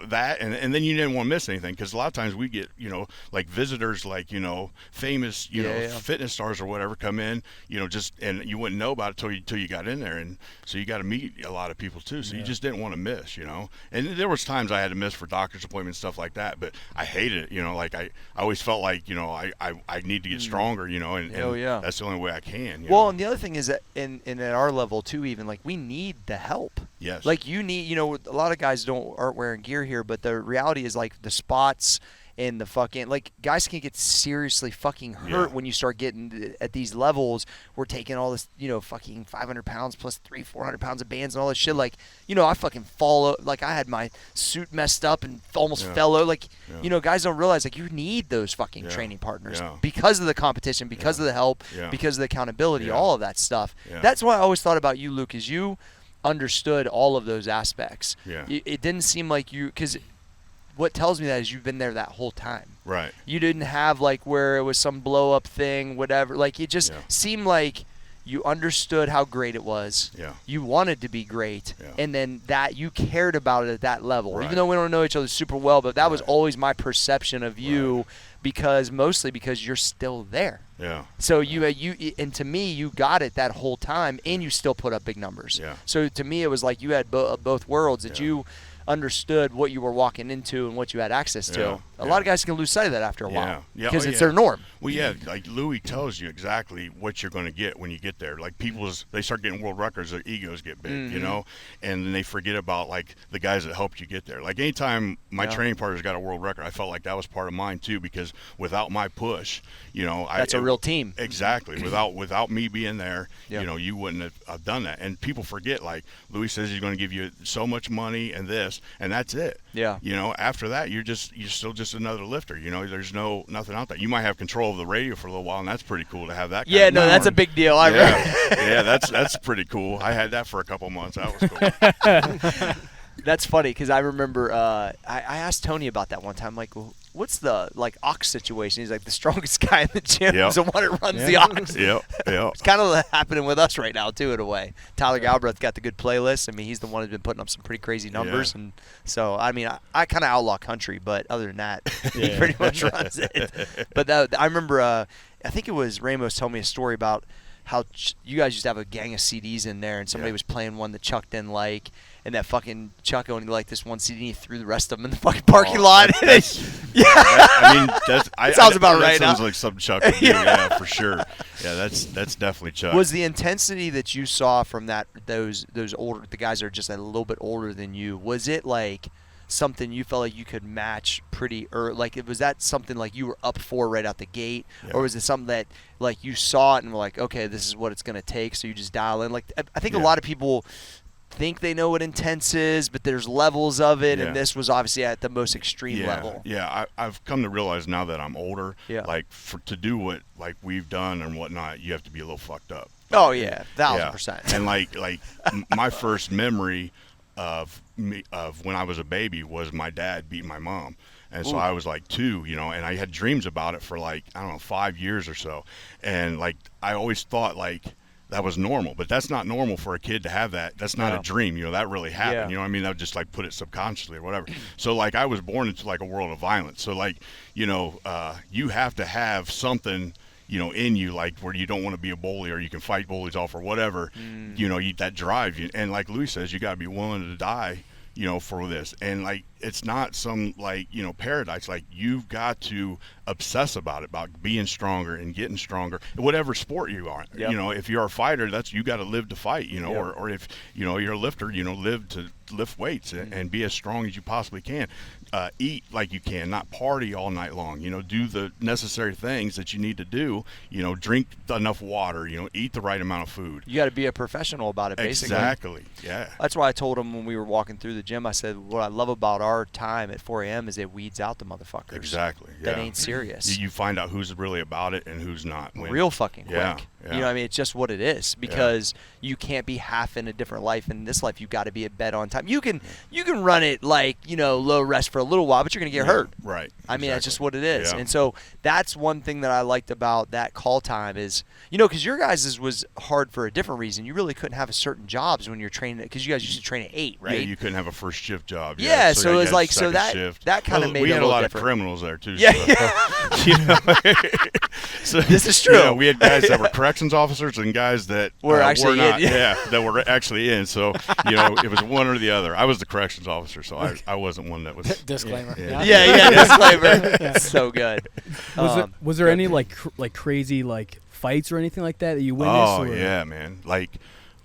B: that, and then you didn't want to miss anything because a lot of times we get like visitors, like famous fitness stars or whatever come in, and you wouldn't know about it till you got in there, and so you got to meet a lot of people too. So you just didn't want to miss, And there was times I had to miss for doctor's appointments, stuff like that, but I hated it. Like I always felt like I need to get stronger, and that's the only way I can.
A: Well, and the other thing is that in at our level too, even like we need the help.
B: Yes.
A: Like you need, a lot of guys aren't wearing gear here, but the reality is like the spots and the fucking guys can get seriously fucking hurt when you start getting at these levels. We're taking all this, fucking 500 pounds plus 400 pounds of bands and all this shit. Like, I fucking fall. Like I had my suit messed up and almost fell over. Like, guys don't realize like you need those fucking training partners because of the competition, because of the help, because of the accountability, all of that stuff. That's why I always thought about you, Luke, is you understood all of those aspects. It didn't seem like because what tells me that is you've been there that whole time.
B: Right.
A: You didn't have like where it was some blow up thing, whatever. Like it just seemed like you understood how great it was.
B: Yeah.
A: You wanted to be great.
B: Yeah.
A: And then that you cared about it at that level.
B: Right.
A: Even though we don't know each other super well, but that was always my perception of you mostly because you're still there.
B: Yeah.
A: So and to me, you got it that whole time, and you still put up big numbers.
B: Yeah.
A: So to me, it was like you had both worlds that you understood what you were walking into and what you had access to. A lot of guys can lose sight of that after a while because it's their norm.
B: Well, like Louis tells you exactly what you're going to get when you get there. Like they start getting world records, their egos get big, and then they forget about like the guys that helped you get there. Like anytime my training partners got a world record, I felt like that was part of mine too, because without my push,
A: that's a real team.
B: Exactly. Without me being there, you wouldn't have done that. And people forget, like Louis says he's going to give you so much money and this, and that's it.
A: Yeah.
B: After that, you're still just another lifter. There's nothing out there. You might have control of the radio for a little while, and that's pretty cool to have that.
A: That's a big deal.
B: That's pretty cool. I had that for a couple months. That was cool.
A: That's funny because I remember I asked Tony about that one time. Like, well, what's the ox situation? He's like, the strongest guy in the gym is the one that runs the ox. It's kind of happening with us right now too, in a way. Tyler Galbraith's got the good playlist. I mean, he's the one who's been putting up some pretty crazy numbers, and so I mean, I kind of outlaw country, but other than that, he pretty much runs it. But I remember, I think it was Ramos told me a story about how you guys used to have a gang of CDs in there, and somebody was playing one that Chuck didn't like. And that fucking Chuck only liked this one CD, and he threw the rest of them in the fucking parking lot. That sounds about right.
B: That sounds like some Chuck would do, for sure. Yeah, that's definitely Chuck.
A: Was the intensity that you saw from those older, the guys that are just a little bit older than you, was it like something you felt like you could match pretty early? Like, was that something like you were up for right out the gate, or was it something that like you saw it and were like, okay, this is what it's gonna take, so you just dial in? Like, I think a lot of people think they know what intense is, but there's levels of it, and this was obviously at the most extreme level.
B: Yeah, I've come to realize now that I'm older, like to do what like we've done and whatnot, you have to be a little fucked up.
A: Oh yeah, 1,000%.
B: And like my first memory of when I was a baby was my dad beating my mom. And so I was like 2, and I had dreams about it for like, I don't know, 5 years or so. And like, I always thought like that was normal, but that's not normal for a kid to have that. That's not a dream, that really happened. You know what I mean? I would just like put it subconsciously or whatever. So like I was born into like a world of violence. So like, you have to have something, in you, like where you don't want to be a bully or you can fight bullies off or whatever, that drive you. And like Louis says, you got to be willing to die, for this. And like, it's not some like, paradise. Like you've got to obsess about it, about being stronger and getting stronger, whatever sport you are. If you're a fighter, you got to live to fight, or if, you're a lifter, live to lift weights and be as strong as you possibly can. Eat like you can, not party all night long, do the necessary things that you need to do, drink enough water, eat the right amount of food.
A: You got to be a professional about it, basically.
B: Exactly. Yeah.
A: That's why I told him when we were walking through the gym, I said, what I love about our time at 4 a.m. is it weeds out the motherfuckers.
B: Exactly.
A: That ain't serious.
B: You find out who's really about it and who's not.
A: Real fucking quick. You know what I mean? It's just what it is because you can't be half in a different life. In this life, you got to be at bed on time. You can run it like, low rest for a little while, but you're going to get hurt.
B: Right.
A: I mean, that's just what it is.
B: Yeah.
A: And so that's one thing that I liked about that call time is, because your guys' was hard for a different reason. You really couldn't have a certain jobs when you're training, because you guys used to train at 8, right?
B: Yeah, you couldn't have a first shift job.
A: Yeah, so
B: you
A: it was
B: had
A: like,
B: second
A: that
B: shift.
A: kind of made
B: we
A: it
B: had
A: a
B: a
A: little
B: lot
A: different.
B: of criminals there too.
A: Yeah,
B: So,
A: this is true.
B: We had guys that were corrections officers and guys that
A: were actually
B: not,
A: in.
B: that were actually in. So it was one or the other. I was the corrections officer, so I wasn't one that was.
D: Disclaimer.
A: Yeah, disclaimer. So good.
C: Was there any like crazy like fights or anything like that you witnessed?
B: Oh yeah, man. Like,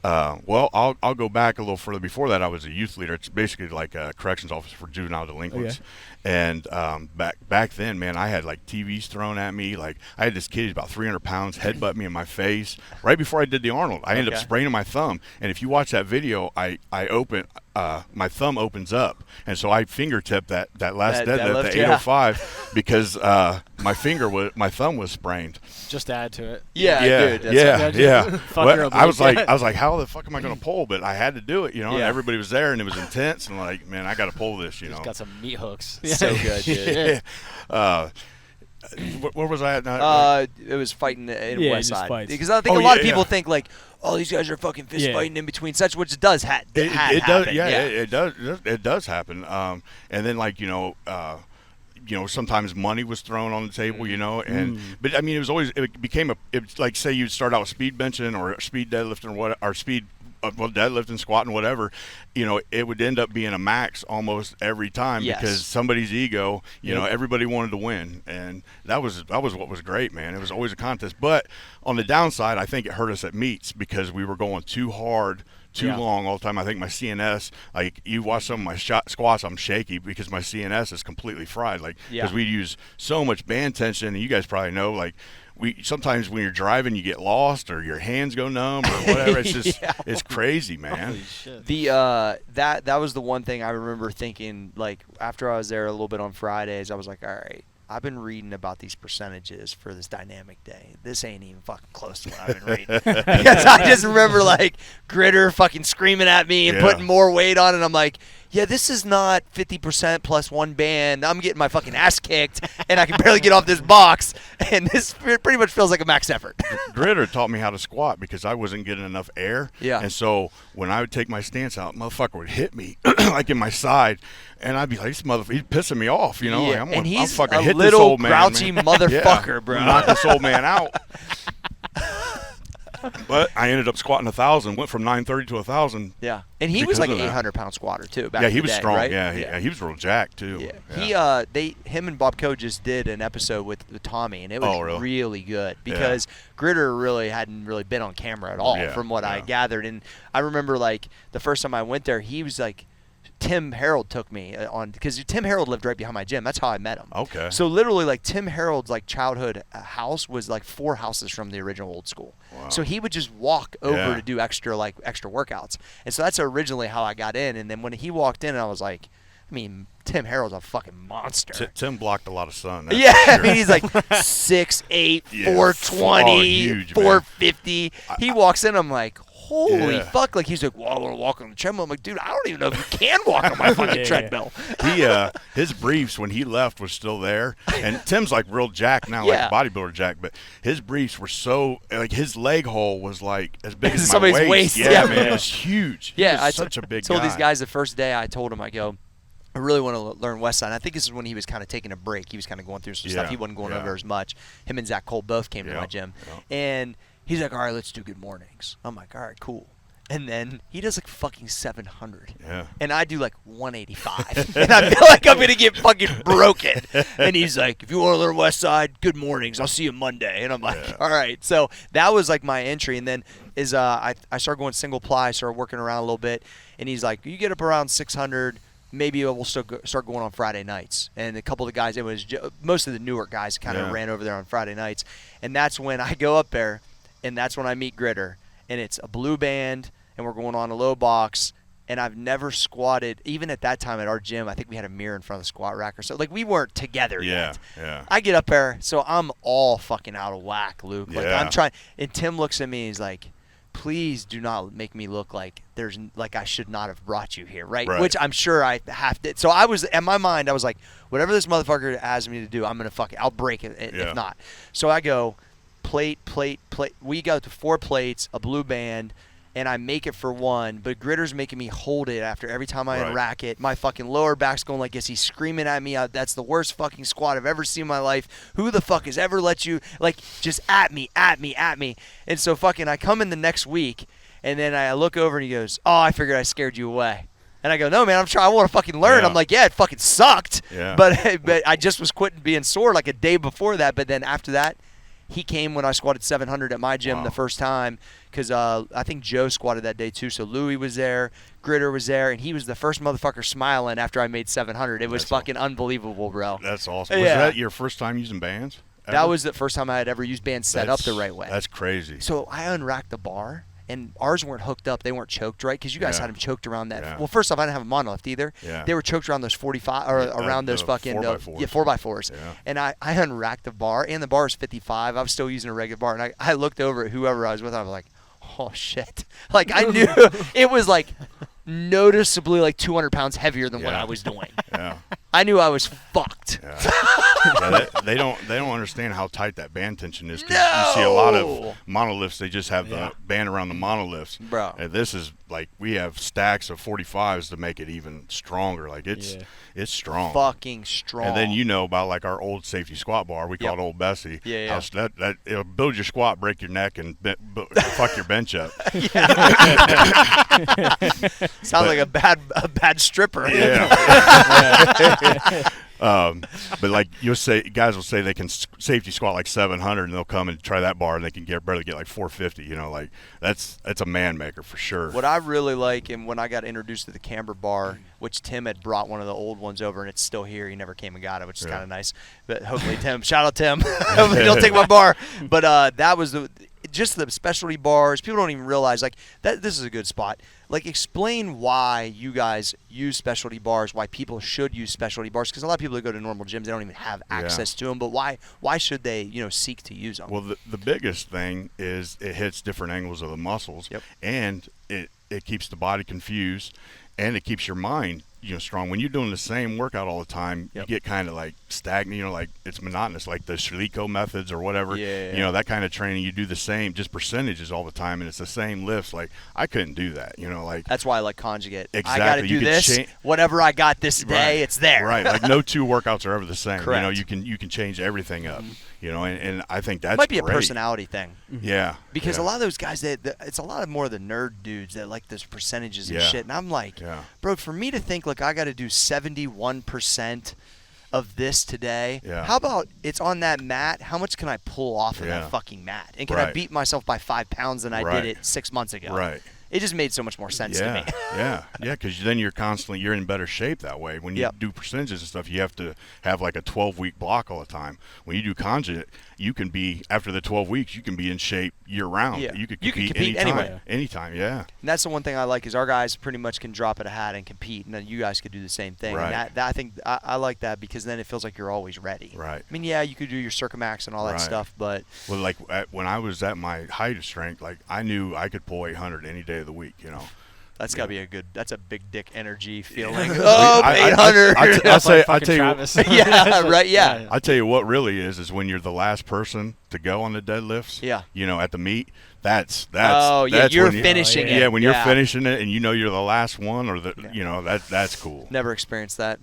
B: well, I'll go back a little further. Before that, I was a youth leader. It's basically like a corrections officer for juvenile delinquents. And back then, man, I had like TVs thrown at me. Like I had this kid, he's about 300 pounds, headbutt me in my face right before I did the Arnold. I ended up spraining my thumb. And if you watch that video, I open. My thumb opens up, and so I fingertipped that last deadlift, the 805, because my thumb was sprained.
D: Just add to it.
A: Yeah, dude.
B: Yeah.
D: Fuck
B: I was like, how the fuck am I going to pull? But I had to do it, And everybody was there, and it was intense, and like, man, I got to pull this,
D: Just got some meat hooks.
A: So good, dude.
B: Where was I at now?
A: It was fighting in
C: just
A: Westside.
C: fights.
A: Because I think a lot of people think like, oh, these guys are fucking fist fighting in between sets, which does happen.
B: It does happen. And then like sometimes money was thrown on the table, but I mean it became like say you'd start out with speed benching or speed deadlifting or speed deadlifting, squatting, whatever, it would end up being a max almost every time because somebody's ego, everybody wanted to win, and that was what was great, man. It was always a contest, but on the downside, I think it hurt us at meets because we were going too hard, too long all the time. I think my CNS, like you watch some of my squats, I'm shaky because my CNS is completely fried, like because we use so much band tension, and you guys probably know, like sometimes when you're driving you get lost or your hands go numb or whatever. It's just it's crazy, man.
D: Holy shit.
A: That was the one thing I remember thinking, like after I was there a little bit on Fridays, I was like, all right, I've been reading about these percentages for this dynamic day. This ain't even fucking close to what I've been reading. Because I just remember like Gritter fucking screaming at me and putting more weight on it. I'm like, yeah, this is not 50% plus one band. I'm getting my fucking ass kicked, and I can barely get off this box. And this pretty much feels like a max effort.
B: Gritter taught me how to squat because I wasn't getting enough air.
A: Yeah.
B: And so when I would take my stance out, motherfucker would hit me like in my side, and I'd be like, this motherfucker, he's pissing me off,
A: Yeah.
B: Like,
A: and he's
B: fucking
A: a
B: hit
A: little
B: this old man,
A: grouchy motherfucker, bro.
B: Knock this old man out. But I ended up squatting 1,000, went from 930 to 1,000.
A: Yeah, and he was like an 800-pound squatter too. Back in
B: he
A: the
B: was
A: day,
B: strong.
A: Right?
B: Yeah, he was real jacked too.
A: Yeah. Him and Bob Coe just did an episode with Tommy, and it was really good because Gritter really hadn't really been on camera at all, from what I gathered. And I remember like the first time I went there, he was like, Tim Harold took me on because Tim Harold lived right behind my gym. That's how I met him.
B: Okay.
A: So literally, like Tim Harold's like childhood house was like 4 houses from the original old school.
B: Wow.
A: So he would just walk over to do extra workouts, and so that's originally how I got in. And then when he walked in, I was like, I mean, Tim Harold's a fucking monster.
B: Tim blocked a lot of sun.
A: Yeah, I mean, he's like 6'8", 420,
B: huge,
A: 450. He walks in, I'm like, holy fuck. Like, he's like, well, I want to walk on the treadmill. I'm like, dude, I don't even know if you can walk on my fucking treadmill.
B: His briefs, when he left, was still there. And Tim's like real jack now, like bodybuilder jack. But his briefs were so, like, his leg hole was like as big as
A: somebody's
B: my waist.
A: Yeah,
B: man, it was huge.
A: Yeah,
B: he was such a big guy.
A: I told these guys the first day, I told him, I go, I really want to learn Westside. I think this is when he was kind of taking a break. He was kind of going through some stuff. He wasn't going over as much. Him and Zach Cole both came to my gym. And he's like, all right, let's do good mornings. I'm like, all right, cool. And then he does like fucking 700.
B: Yeah.
A: And I do like 185. And I feel like I'm going to get fucking broken. And he's like, if you want to learn Westside, good mornings. I'll see you Monday. And I'm like, all right. So that was like my entry. And then I started going single ply, started working around a little bit. And he's like, you get up around 600. Maybe we'll start going on Friday nights. And a couple of the guys, it was most of the Newark guys kind of ran over there on Friday nights. And that's when I go up there, and that's when I meet Gritter. And it's a blue band, and we're going on a low box. and I've never squatted. Even at that time at our gym, I think we had a mirror in front of the squat rack or so. Like we weren't together yet.
B: Yeah.
A: I get up there, so I'm all fucking out of whack, Luke. Like
B: Yeah.
A: I'm trying, and Tim looks at me. And he's like, "Please do not make me look like I should not have brought you here, right?" Which I'm sure I have to. So I was, in my mind, I was like, whatever this motherfucker asks me to do, I'm gonna I'll break it if not. So I go, plate. We go to 4 plates, a blue band, and I make it for 1. But Gritter's making me hold it after every time I unrack it. My fucking lower back's going like this. He's screaming at me. That's the worst fucking squat I've ever seen in my life. Who the fuck has ever let you, like, just at me. And so fucking I come in the next week, and then I look over and he goes, "Oh, I figured I scared you away." And I go, "No, man, I'm trying. I want to fucking learn."
B: Yeah.
A: I'm like, "Yeah, it fucking sucked."
B: Yeah.
A: But I just was quitting being sore like a day before that. But then after that, he came when I squatted 700 at my gym the first time, because I think Joe squatted that day too. So Louie was there, Gritter was there, and he was the first motherfucker smiling after I made 700. It was fucking unbelievable, bro.
B: That's awesome. Was that your first time using bands? Ever?
A: That was the first time I had ever used bands set up the right way.
B: That's crazy.
A: So I unracked the bar, and ours weren't hooked up. They weren't choked right, because you guys had them choked around that.
B: Yeah.
A: Well, first off, I didn't have a monolift either.
B: Yeah.
A: They were choked around those 45 or around those fucking
B: 4x4s.
A: 4x4s.
B: Yeah.
A: And I unracked the bar, and the bar is 55. I was still using a regular bar, and I looked over at whoever I was with, and I was like, "Oh shit!" Like I knew it was like noticeably like 200 pounds heavier than what I was doing.
B: Yeah.
A: I knew I was fucked.
B: Yeah, they don't understand how tight that band tension is. 'Cause you see a lot of monoliths, they just have the band around the monoliths.
A: Bro.
B: And this is like, we have stacks of 45s to make it even stronger. Like it's strong.
A: Fucking strong.
B: And then you know about like our old safety squat bar. We call it Old Bessie.
A: Yeah.
B: How that it'll build your squat, break your neck, and fuck your bench up.
A: Sounds like a bad stripper.
B: Yeah. But like guys will say they can safety squat like 700, and they'll come and try that bar, and they can barely get like 450. You know, like that's a man maker for sure.
A: What I really like, and when I got introduced to the camber bar, which Tim had brought one of the old ones over, and it's still here. He never came and got it, which is kind of nice. But hopefully, Tim, shout out Tim. Hopefully he'll take my bar. But that was just the specialty bars. People don't even realize like that. This is a good spot. Like, explain why you guys use specialty bars, why people should use specialty bars, because a lot of people that go to normal gyms, they don't even have access to them. But why should they, seek to use them?
B: Well, the biggest thing is it hits different angles of the muscles, and it keeps the body confused, and it keeps your mind strong. When you're doing the same workout all the time, you get kind of like stagnant, like it's monotonous, like the Shiriko methods or whatever. That kind of training, you do the same, just percentages all the time, and it's the same lifts. Like I couldn't do that, like
A: that's why I like conjugate.
B: Exactly.
A: I got to do this. Whatever I got this day, it's there.
B: Right. Like no 2 workouts are ever the same.
A: Correct.
B: You can change everything up. And I think that's
A: might be
B: great.
A: A personality thing.
B: Yeah.
A: Because a lot of those guys, it's a lot of more of the nerd dudes that like those percentages and shit. And I'm like, bro, for me to think like I got to do 71% of this today. How about it's on that mat? How much can I pull off of that fucking mat? And can I beat myself by 5 pounds than I did it 6 months ago?
B: Right.
A: It just made so much more sense to me.
B: Because then you're in better shape that way. When you do percentages and stuff, you have to have like a 12-week block all the time. When you do conjugate, you can be, after the 12 weeks, you can be in shape year-round.
A: Yeah.
B: You could
A: You can
B: compete
A: compete
B: anytime.
A: anywhere.
B: Anytime, yeah.
A: And that's the one thing I like is our guys pretty much can drop at a hat and compete, and then you guys could do the same thing.
B: Right.
A: And I think I like that because then it feels like you're always ready.
B: Right.
A: I mean, yeah, you could do your Circumax and all that stuff, but
B: well, like when I was at my height of strength, like I knew I could pull 800 any day of the week.
A: That's gotta be that's a big dick energy feeling. 800.
B: I'll tell you.
D: Travis.
A: Yeah, right. Yeah.
B: I'll tell you what really is when you're the last person to go on the deadlifts.
A: Yeah.
B: At the meet, that's
A: you're
B: when
A: finishing it.
B: Yeah, when you're finishing it and you're the last one, or that's cool.
A: Never experienced that.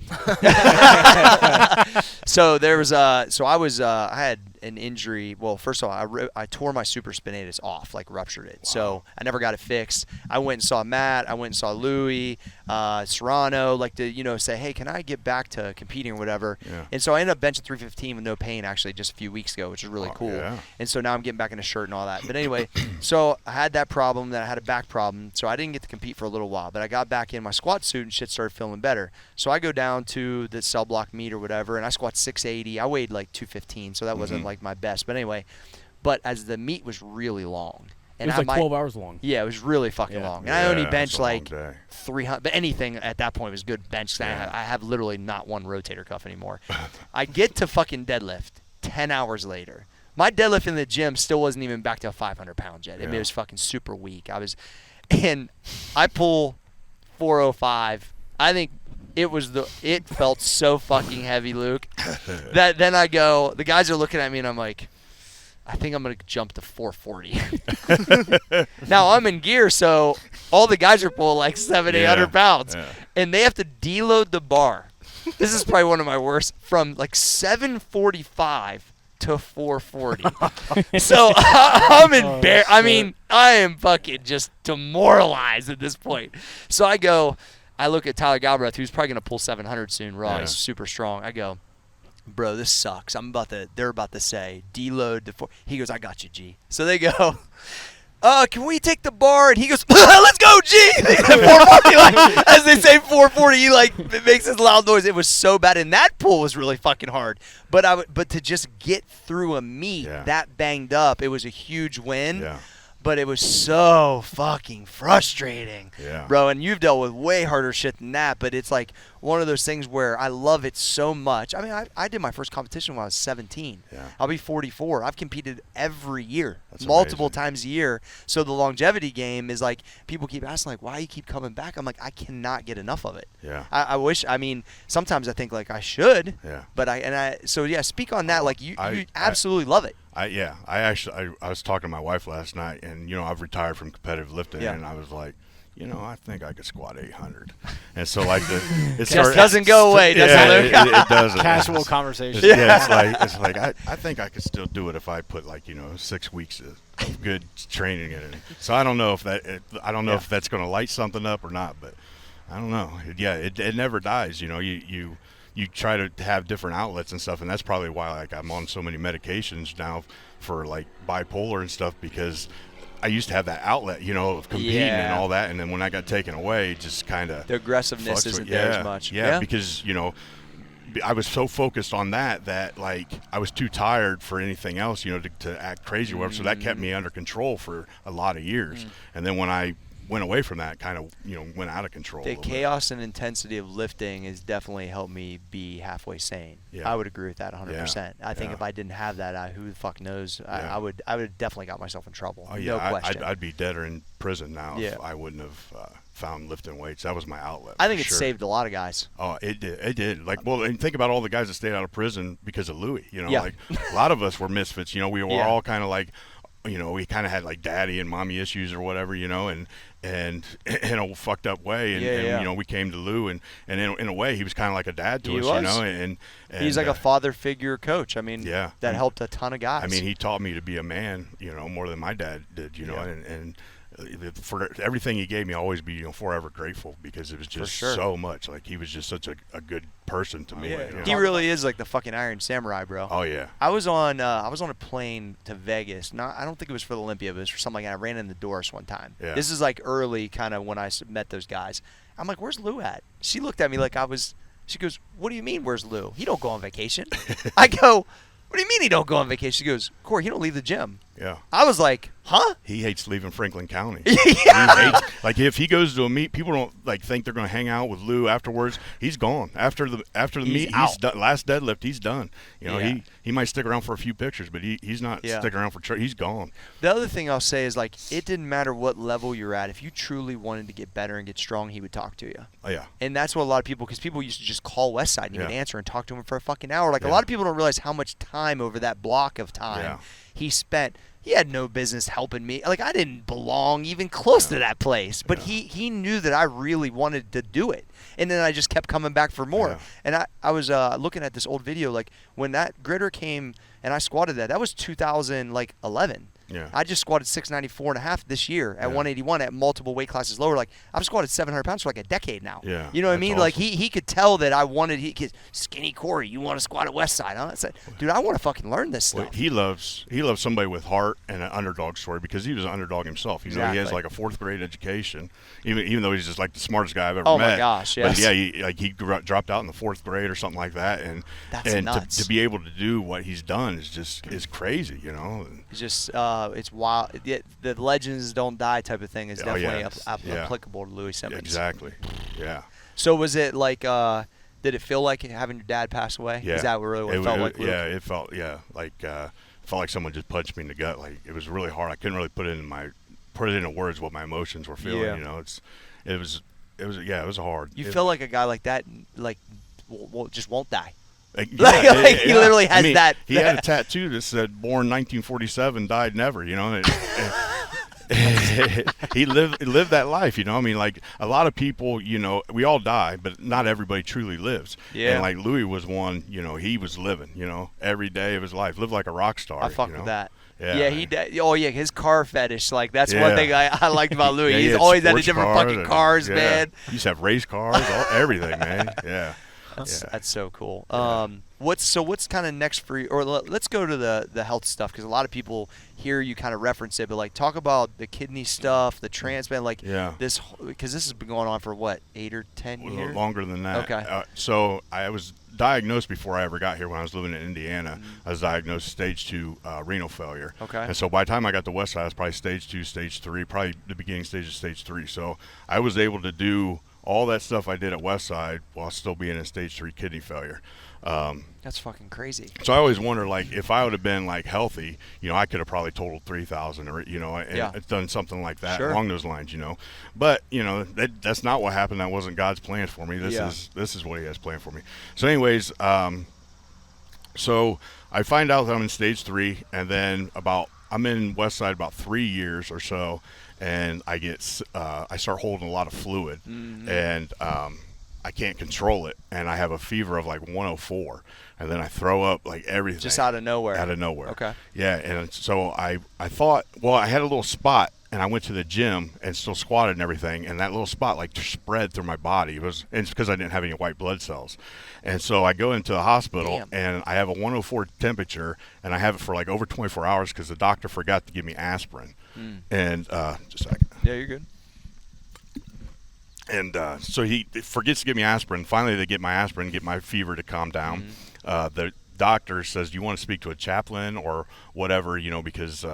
A: So there was I had an injury. Well, first of all, I tore my supraspinatus off, like ruptured it. Wow. So I never got it fixed. I went and saw Matt. I went and saw Louie, Serrano, like to say, hey, can I get back to competing or whatever?
B: Yeah.
A: And so I ended up benching 315 with no pain actually just a few weeks ago, which is really cool.
B: Yeah.
A: And so now I'm getting back in a shirt and all that. But anyway, so I had that problem. Then I had a back problem. So I didn't get to compete for a little while. But I got back in my squat suit and shit started feeling better. So I go down to the cell block meet or whatever, and I squat 680. I weighed like 215, so that wasn't like my best. But anyway, as the meet was really long,
C: It was like 12 hours long.
A: Yeah, it was really fucking long. And I only benched like 300. But anything at that point was good bench.
B: Yeah.
A: I have literally not one rotator cuff anymore. I get to fucking deadlift 10 hours later. My deadlift in the gym still wasn't even back to a 500 pounds yet. I mean, it was fucking super weak. And I pull 405. I think it felt so fucking heavy, Luke, that then I go, the guys are looking at me and I'm like, I think I'm going to jump to 440. Now I'm in gear, so all the guys are pulling like 800 pounds.
B: Yeah.
A: And they have to deload the bar. This is probably one of my worst, from like 745 to 440. So I'm embarrassed. I mean, I am fucking just demoralized at this point. So I look at Tyler Galbraith, who's probably going to pull 700 soon. Raw, he's super strong. I go, bro, this sucks. They're about to say, deload to 4. He goes, I got you, G. So they go, can we take the bar? And he goes, let's go, G. 440, like, as they say 440, he like it makes this loud noise. It was so bad, and that pull was really fucking hard. But to just get through a meet that banged up, it was a huge win.
B: Yeah.
A: But it was so fucking frustrating,
B: Yeah.
A: bro. And you've dealt with way harder shit than that. But it's like one of those things where I love it so much. I mean, I did my first competition when I was 17.
B: Yeah.
A: I'll be 44. I've competed every year,
B: That's
A: multiple
B: amazing.
A: times a year. So the longevity game is like, people keep asking, like, why you keep coming back? I'm like, I cannot get enough of it.
B: Yeah.
A: I wish, I mean, sometimes I think like I should.
B: Yeah.
A: But so yeah, speak on that. Like you absolutely love it.
B: I was talking to my wife last night, and I've retired from competitive lifting, and I was like, I think I could squat 800, and so like it
A: just doesn't go away, does it?
B: It doesn't.
D: Casual conversation.
B: It's like I think I could still do it if I put like 6 weeks of good training in it. So I don't know if if that's going to light something up or not, but I don't know. It never dies. You try to have different outlets and stuff, and that's probably why like I'm on so many medications now for like bipolar and stuff, because I used to have that outlet, of competing and all that, and then when I got taken away, it just kind of
A: the aggressiveness isn't there as much.
B: Yeah, because I was so focused on that like I was too tired for anything else, to act crazy or whatever. So that kept me under control for a lot of years, and then when I went away from that, kind of went out of control.
A: The chaos and intensity of lifting has definitely helped me be halfway sane.
B: Yeah.
A: I would agree with that 100%.
B: Yeah.
A: I think if I didn't have that, who the fuck knows? I would have definitely got myself in trouble.
B: Oh yeah,
A: no question.
B: I'd be dead or in prison now if I wouldn't have found lifting weights. That was my outlet.
A: I think it
B: sure.
A: saved a lot of guys.
B: Oh, it did. It did. Like, well, and think about all the guys that stayed out of prison because of Louis.
A: Yeah.
B: Like a lot of us were misfits. We were all kind of like, we kind of had like daddy and mommy issues or whatever, and in a fucked up way, and we came to Lou, and in a way he was kind of like a dad to us, and
A: he's like a father figure coach. I mean,
B: that
A: helped a ton of guys.
B: I mean, he taught me to be a man, more than my dad did, and for everything he gave me, I'll always be forever grateful, because it was just so much. Like, he was just such a good person to me.
A: He really is like the fucking Iron Samurai, bro.
B: Oh yeah.
A: I was on a plane to Vegas. I don't think it was for the Olympia, but it was for something like that. I ran in the doors one time.
B: Yeah.
A: This is like early kind of when I met those guys. I'm like, where's Lou at? She looked at me like she goes, what do you mean, where's Lou? He don't go on vacation. I go, what do you mean he don't go on vacation? She goes, Corey, he don't leave the gym.
B: Yeah.
A: I was like, huh?
B: He hates leaving Franklin County.
A: Yeah.
B: He hates, like, if he goes to a meet, people don't like think they're going to hang out with Lou afterwards. He's gone after the meet. He's done. Last deadlift, he's done. He might stick around for a few pictures, but he's not sticking around for. He's gone.
A: The other thing I'll say is, like, it didn't matter what level you're at. If you truly wanted to get better and get strong, he would talk to you.
B: Oh yeah.
A: And that's what a lot of people, because people used to just call Westside and he would answer and talk to him for a fucking hour. Like, a lot of people don't realize how much time over that block of time he spent. He had no business helping me. Like, I didn't belong even close to that place. But he knew that I really wanted to do it. And then I just kept coming back for more.
B: Yeah.
A: And I was looking at this old video, like, when that gritter came and I squatted that was 2011.
B: Yeah.
A: I just squatted 694.5 this year at 181 at multiple weight classes lower. Like, I've squatted 700 pounds for like a decade now.
B: Yeah,
A: you know what I
B: that's
A: mean?
B: awesome.
A: Like, he could tell that I wanted. Skinny Corey, you want to squat at Westside? Huh? I said, dude, I want to fucking learn this stuff.
B: Well, he loves somebody with heart and an underdog story, because he was an underdog himself. He has like a 4th grade education, even though he's just like the smartest guy I've ever met.
A: Oh my gosh, yes.
B: But yeah, he dropped out in the 4th grade or something like that, and
A: That's nuts.
B: To be able to do what he's done is crazy.
A: It's just it's wild. The legends don't die type of thing is
B: Oh,
A: definitely
B: yeah.
A: applicable to Louis Simmons.
B: Exactly. Yeah.
A: So was it like, did it feel like having your dad pass away?
B: Yeah.
A: Is that really what it felt like? Luke?
B: Yeah, it felt felt like someone just punched me in the gut. Like it was really hard. I couldn't really put it into words what my emotions were feeling.
A: Yeah.
B: You know, it was hard.
A: You feel like a guy like that, like, just won't die.
B: Like,
A: Like, he literally has that.
B: He had a tattoo that said "Born 1947, died never." You know, he lived that life. You know, I mean, like a lot of people, you know, we all die, but not everybody truly lives.
A: Yeah.
B: And like Louis was one. You know, he was living. You know, every day of his life, lived like a rock star.
A: I fuck
B: you know?
A: with that.
B: Yeah,
A: he did. Oh yeah, his car fetish. Like that's
B: Yeah.
A: one thing I liked about Louis.
B: Yeah, he
A: He's
B: had
A: always had
B: sports
A: different
B: cars
A: fucking
B: and-
A: cars,
B: yeah.
A: man.
B: He used to have race cars, everything, man. Yeah.
A: That's so cool.
B: Yeah.
A: What's kind of next for you? Or let's go to the health stuff, because a lot of people hear you kind of reference it, but like talk about the kidney stuff, the transplant, like
B: Yeah.
A: this, because this has been going on for what, 8 or 10
B: A
A: years?
B: little longer than that.
A: Okay.
B: So I was diagnosed before I ever got here when I was living in Indiana.
A: Mm-hmm.
B: I was diagnosed stage 2 renal failure.
A: Okay.
B: And so by the time I got to Westside, I was probably stage 2, stage 3, probably the beginning stage of stage 3. So I was able to do all that stuff I did at Westside while still being in stage 3 kidney failure.
A: That's fucking crazy.
B: So I always wonder, like, if I would have been like healthy, you know, I could have probably totaled 3,000 or, you know, and
A: Yeah.
B: done something like that
A: Sure.
B: along those lines, you know. But you know, that's not what happened. That wasn't God's plans for me. This
A: Yeah.
B: is what He has planned for me. So, anyways, so I find out that I'm in stage 3, and then I'm in Westside about 3 years or so, and I start holding a lot of fluid,
A: Mm-hmm.
B: and I can't control it, and I have a fever of like 104, and then I throw up like everything.
A: Just out of nowhere.
B: Out of nowhere.
A: Okay.
B: Yeah, and so I thought, well, I had a little spot, and I went to the gym and still squatted and everything, and that little spot like spread through my body. And it's because I didn't have any white blood cells, and so I go into the hospital,
A: Damn.
B: and I have a 104 temperature, and I have it for like over 24 hours because the doctor forgot to give me aspirin. And just a second.
A: Yeah, you're good.
B: And so he forgets to give me aspirin. Finally, they get my aspirin, get my fever to calm down. The doctor says, "Do you want to speak to a chaplain or whatever?" You know, because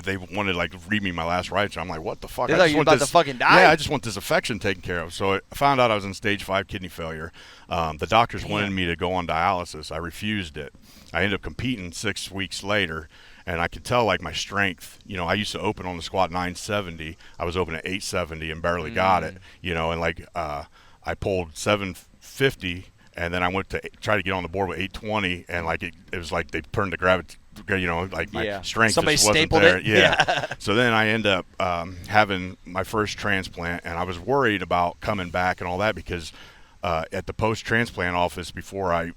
B: they wanted like to read me my last rites. I'm like, "What the fuck?
A: They
B: I
A: thought
B: just
A: you were
B: want
A: about
B: this-
A: to fucking die.
B: Yeah, I just want this infection taken care of." So I found out I was in stage 5 kidney failure. The doctors wanted me to go on dialysis. I refused it. I ended up competing 6 weeks later. And I could tell, like, my strength. You know, I used to open on the squat 970. I was open at 870 and barely got it. You know, and like I pulled 750, and then I went to try to get on the board with 820, and like it was like they turned the gravity. You know, like my strength
A: Somebody
B: just wasn't
A: stapled
B: there.
A: it.
B: Yeah. So then I end up having my first transplant, and I was worried about coming back and all that because at the post-transplant office before I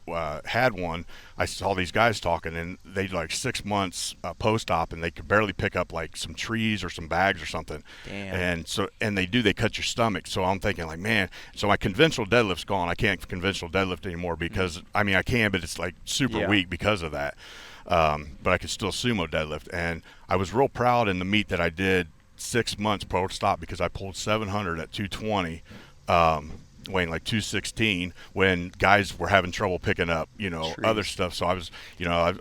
B: had one, I saw these guys talking, and they like 6 months post-op, and they could barely pick up like some trees or some bags or something.
A: Damn.
B: And they cut your stomach. So I'm thinking like, man, so my conventional deadlift's gone. I can't conventional deadlift anymore because I mean I can, but it's like super weak because of that. But I could still sumo deadlift, and I was real proud in the meet that I did 6 months post-op because I pulled 700 at 220. Weighing like 216 when guys were having trouble picking up, you know,
A: Trees.
B: other stuff. So I was, you know,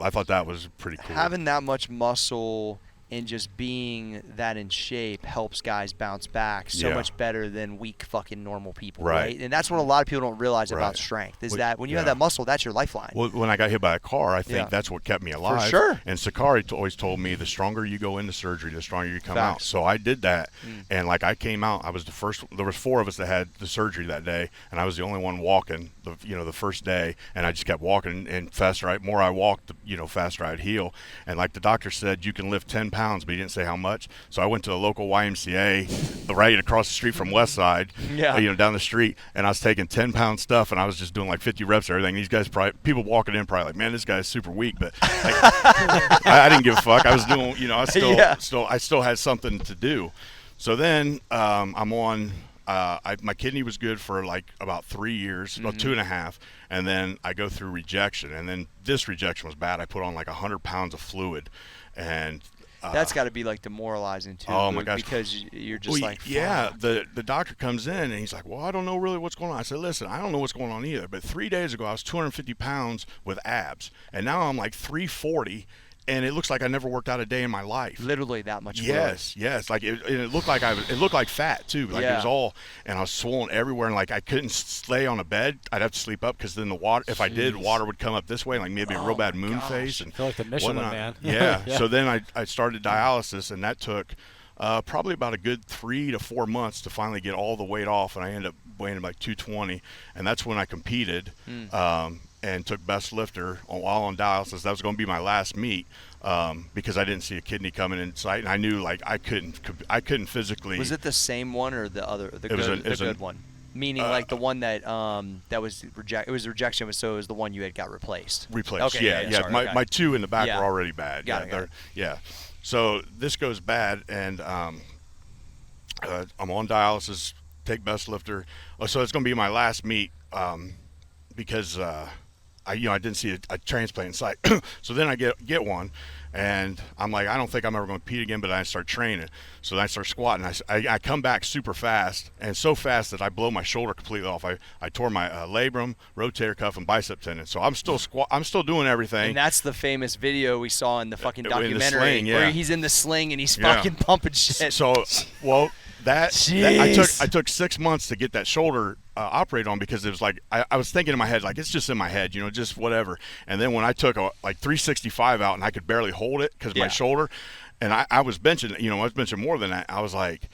B: I thought that was pretty cool.
A: Having that much muscle and just being that in shape helps guys bounce back so
B: Yeah.
A: much better than weak fucking normal people,
B: Right.
A: right? And that's what a lot of people don't realize about
B: Right.
A: strength is
B: Well,
A: that when you have
B: yeah.
A: that muscle, that's your lifeline.
B: Well, when I got hit by a car, I think
A: Yeah.
B: that's what kept me alive.
A: sure.
B: And Sakari always told me the stronger you go into surgery, the stronger you come out.
A: Facts.
B: So I did that, and like I came out, I was the first. There was 4 of us that had the surgery that day, and I was the only one walking. The first day, and I just kept walking, and faster. More I walked, faster I'd heal. And like the doctor said, you can lift 10 pounds, but he didn't say how much. So I went to the local YMCA, right across the street from Westside,
A: Yeah.
B: down the street, and I was taking 10-pound stuff, and I was just doing like 50 reps and everything. These guys people walking in probably like, man, this guy's super weak, but like, I didn't give a fuck. I was doing, I still had something to do. So then I'm on. My kidney was good for like about 3 years, about 2.5, and then I go through rejection, and then this rejection was bad. I put on like 100 pounds of fluid, and
A: That's got to be like demoralizing too.
B: Oh, my
A: Luke,
B: gosh.
A: because you're just like,
B: yeah.
A: fuck.
B: The doctor comes in and he's like, well, I don't know really what's going on. I said, listen, I don't know what's going on either. But 3 days ago, I was 250 pounds with abs, and now I'm like 340. and it looks like I never worked out a day in my life.
A: Literally that much.
B: Yes, like it looked like it looked like fat too. Like it was all, and I was swollen everywhere, and like I couldn't lay on a bed. I'd have to sleep up because then the water, if I did, water would come up this way, like maybe a real bad moon face. And
D: I feel like the Michelin
B: whatnot.
D: Man.
B: Yeah. So then I started dialysis, and that took probably about a good 3 to 4 months to finally get all the weight off, and I ended up weighing like 220, and that's when I competed and took best lifter while on dialysis. That was going to be my last meet because I didn't see a kidney coming in sight, and I knew like I couldn't physically.
A: Was it the same one or the other, the good one? Meaning like the one that that was it was rejection, so it was the one you had got replaced.
B: Okay, yeah.
A: Sorry,
B: my two in the back were already bad.
A: Got it.
B: Yeah. So this goes bad, and I'm on dialysis, take best lifter. So it's going to be my last meet because I didn't see a transplant in sight. So then I get one, and I'm like, I don't think I'm ever going to compete again, but I start training. So then I start squatting. I come back super fast, and so fast that I blow my shoulder completely off. I tore my labrum, rotator cuff, and bicep tendon. So I'm still doing everything.
A: And that's the famous video we saw in the fucking documentary
B: in the sling,
A: where he's in the sling and he's fucking pumping shit.
B: So, well, I took 6 months to get that shoulder operated on because it was like I was thinking in my head, like, it's just in my head, just whatever. And then when I took like 365 out and I could barely hold it because of my shoulder, and I was benching, I was benching more than that. I was like,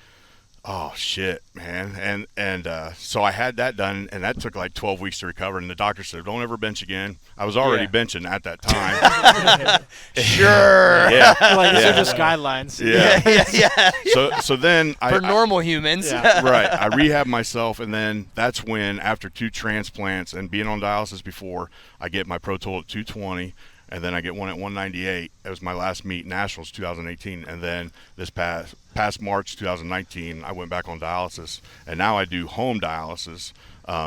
B: oh shit, man. And so I had that done, and that took like 12 weeks to recover. And the doctor said, don't ever bench again. I was already benching at that time.
A: Sure.
B: Yeah.
D: Like these are just guidelines.
B: Yeah. So then
A: for normal humans.
B: Right. I rehab myself, and then that's when, after 2 transplants and being on dialysis before, I get my Pro Tool at 220. And then I get one at 198. It was my last meet, Nationals 2018. And then this past March 2019, I went back on dialysis. And now I do home dialysis.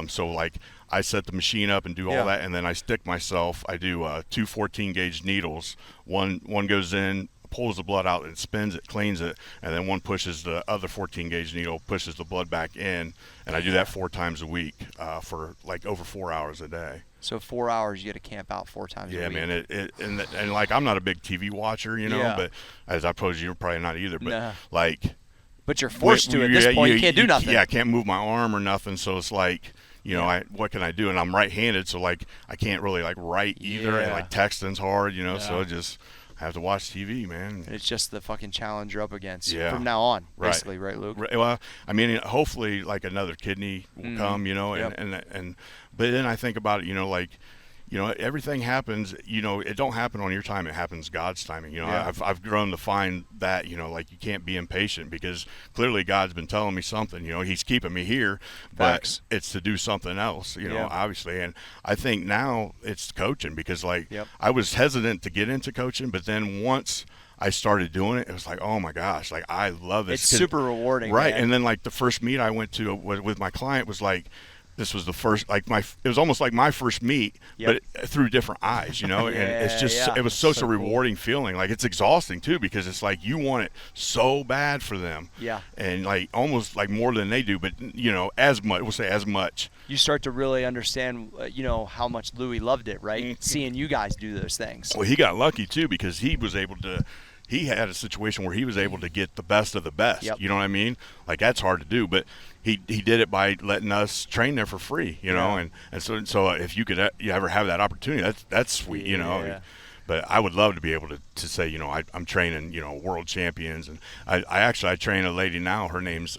B: So, like, I set the machine up and do all that, and then I stick myself. I do 2 14-gauge needles. One goes in, pulls the blood out, and spins it, cleans it, and then one pushes the other 14-gauge needle, pushes the blood back in. And I do that 4 times a week for, like, over 4 hours a day.
A: So 4 hours, you got to camp out 4 times a week.
B: Yeah, man. And like, I'm not a big TV watcher, but as I suppose you're probably not either. But like,
A: but you're forced to at this point. You can't do nothing.
B: Yeah, I can't move my arm or nothing. So it's like, what can I do? And I'm right-handed, so like I can't really like write either, and like texting's hard, So I just have to watch TV, man.
A: It's just the fucking challenge you're up against from now on, basically, right, Luke?
B: Right. Well, I mean, hopefully, like another kidney will come, and but then I think about it, like, everything happens, it don't happen on your time, it happens God's timing. I've grown to find that, like, you can't be impatient because clearly God's been telling me something, He's keeping me here, but it's to do something else, obviously. And I think now it's coaching because, like, I was hesitant to get into coaching, but then once I started doing it, it was like, oh my gosh, like, I love this.
A: It's super rewarding,
B: right?
A: Man.
B: And then, like, the first meet I went to with my client was like, this was the first, like, it was almost like my first meet, but through different eyes, and it's just, it was such a rewarding feeling. Like, it's exhausting too, because it's like, you want it so bad for them.
A: Yeah.
B: And like, almost like more than they do, but as much, we'll say as much.
A: You start to really understand, how much Louis loved it, right?
B: Mm-hmm.
A: Seeing you guys do those things.
B: Well, he got lucky too, because he was able to, he had a situation where he was able to get the best of the best.
A: Yep.
B: You know what I mean? Like, that's hard to do, but he did it by letting us train there for free, and so if you could you ever have that opportunity, that's sweet,
A: Yeah.
B: But I would love to be able to say, I'm training, world champions, and I train a lady now. Her name's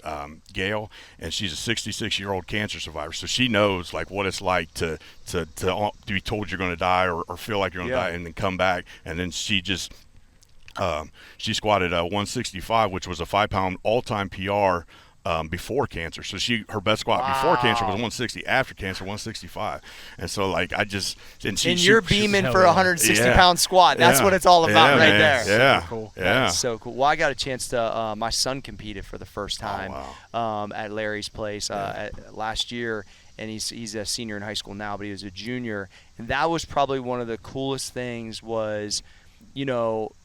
B: Gail, and she's a 66-year-old cancer survivor. So she knows like what it's like to be told you're going to die or feel like you're going to die, and then come back, and then she just. She squatted 165, which was a 5-pound all-time PR before cancer. So her best squat before cancer was 160. After cancer, 165. And so, like, you're
A: beaming for a 160-pound squat. That's what it's all about, right there.
B: Yeah,
A: so cool.
B: Yeah,
A: that's so cool. Well, I got a chance to. My son competed for the first time at Larry's place last year. And he's a senior in high school now, but he was a junior. And that was probably one of the coolest things was,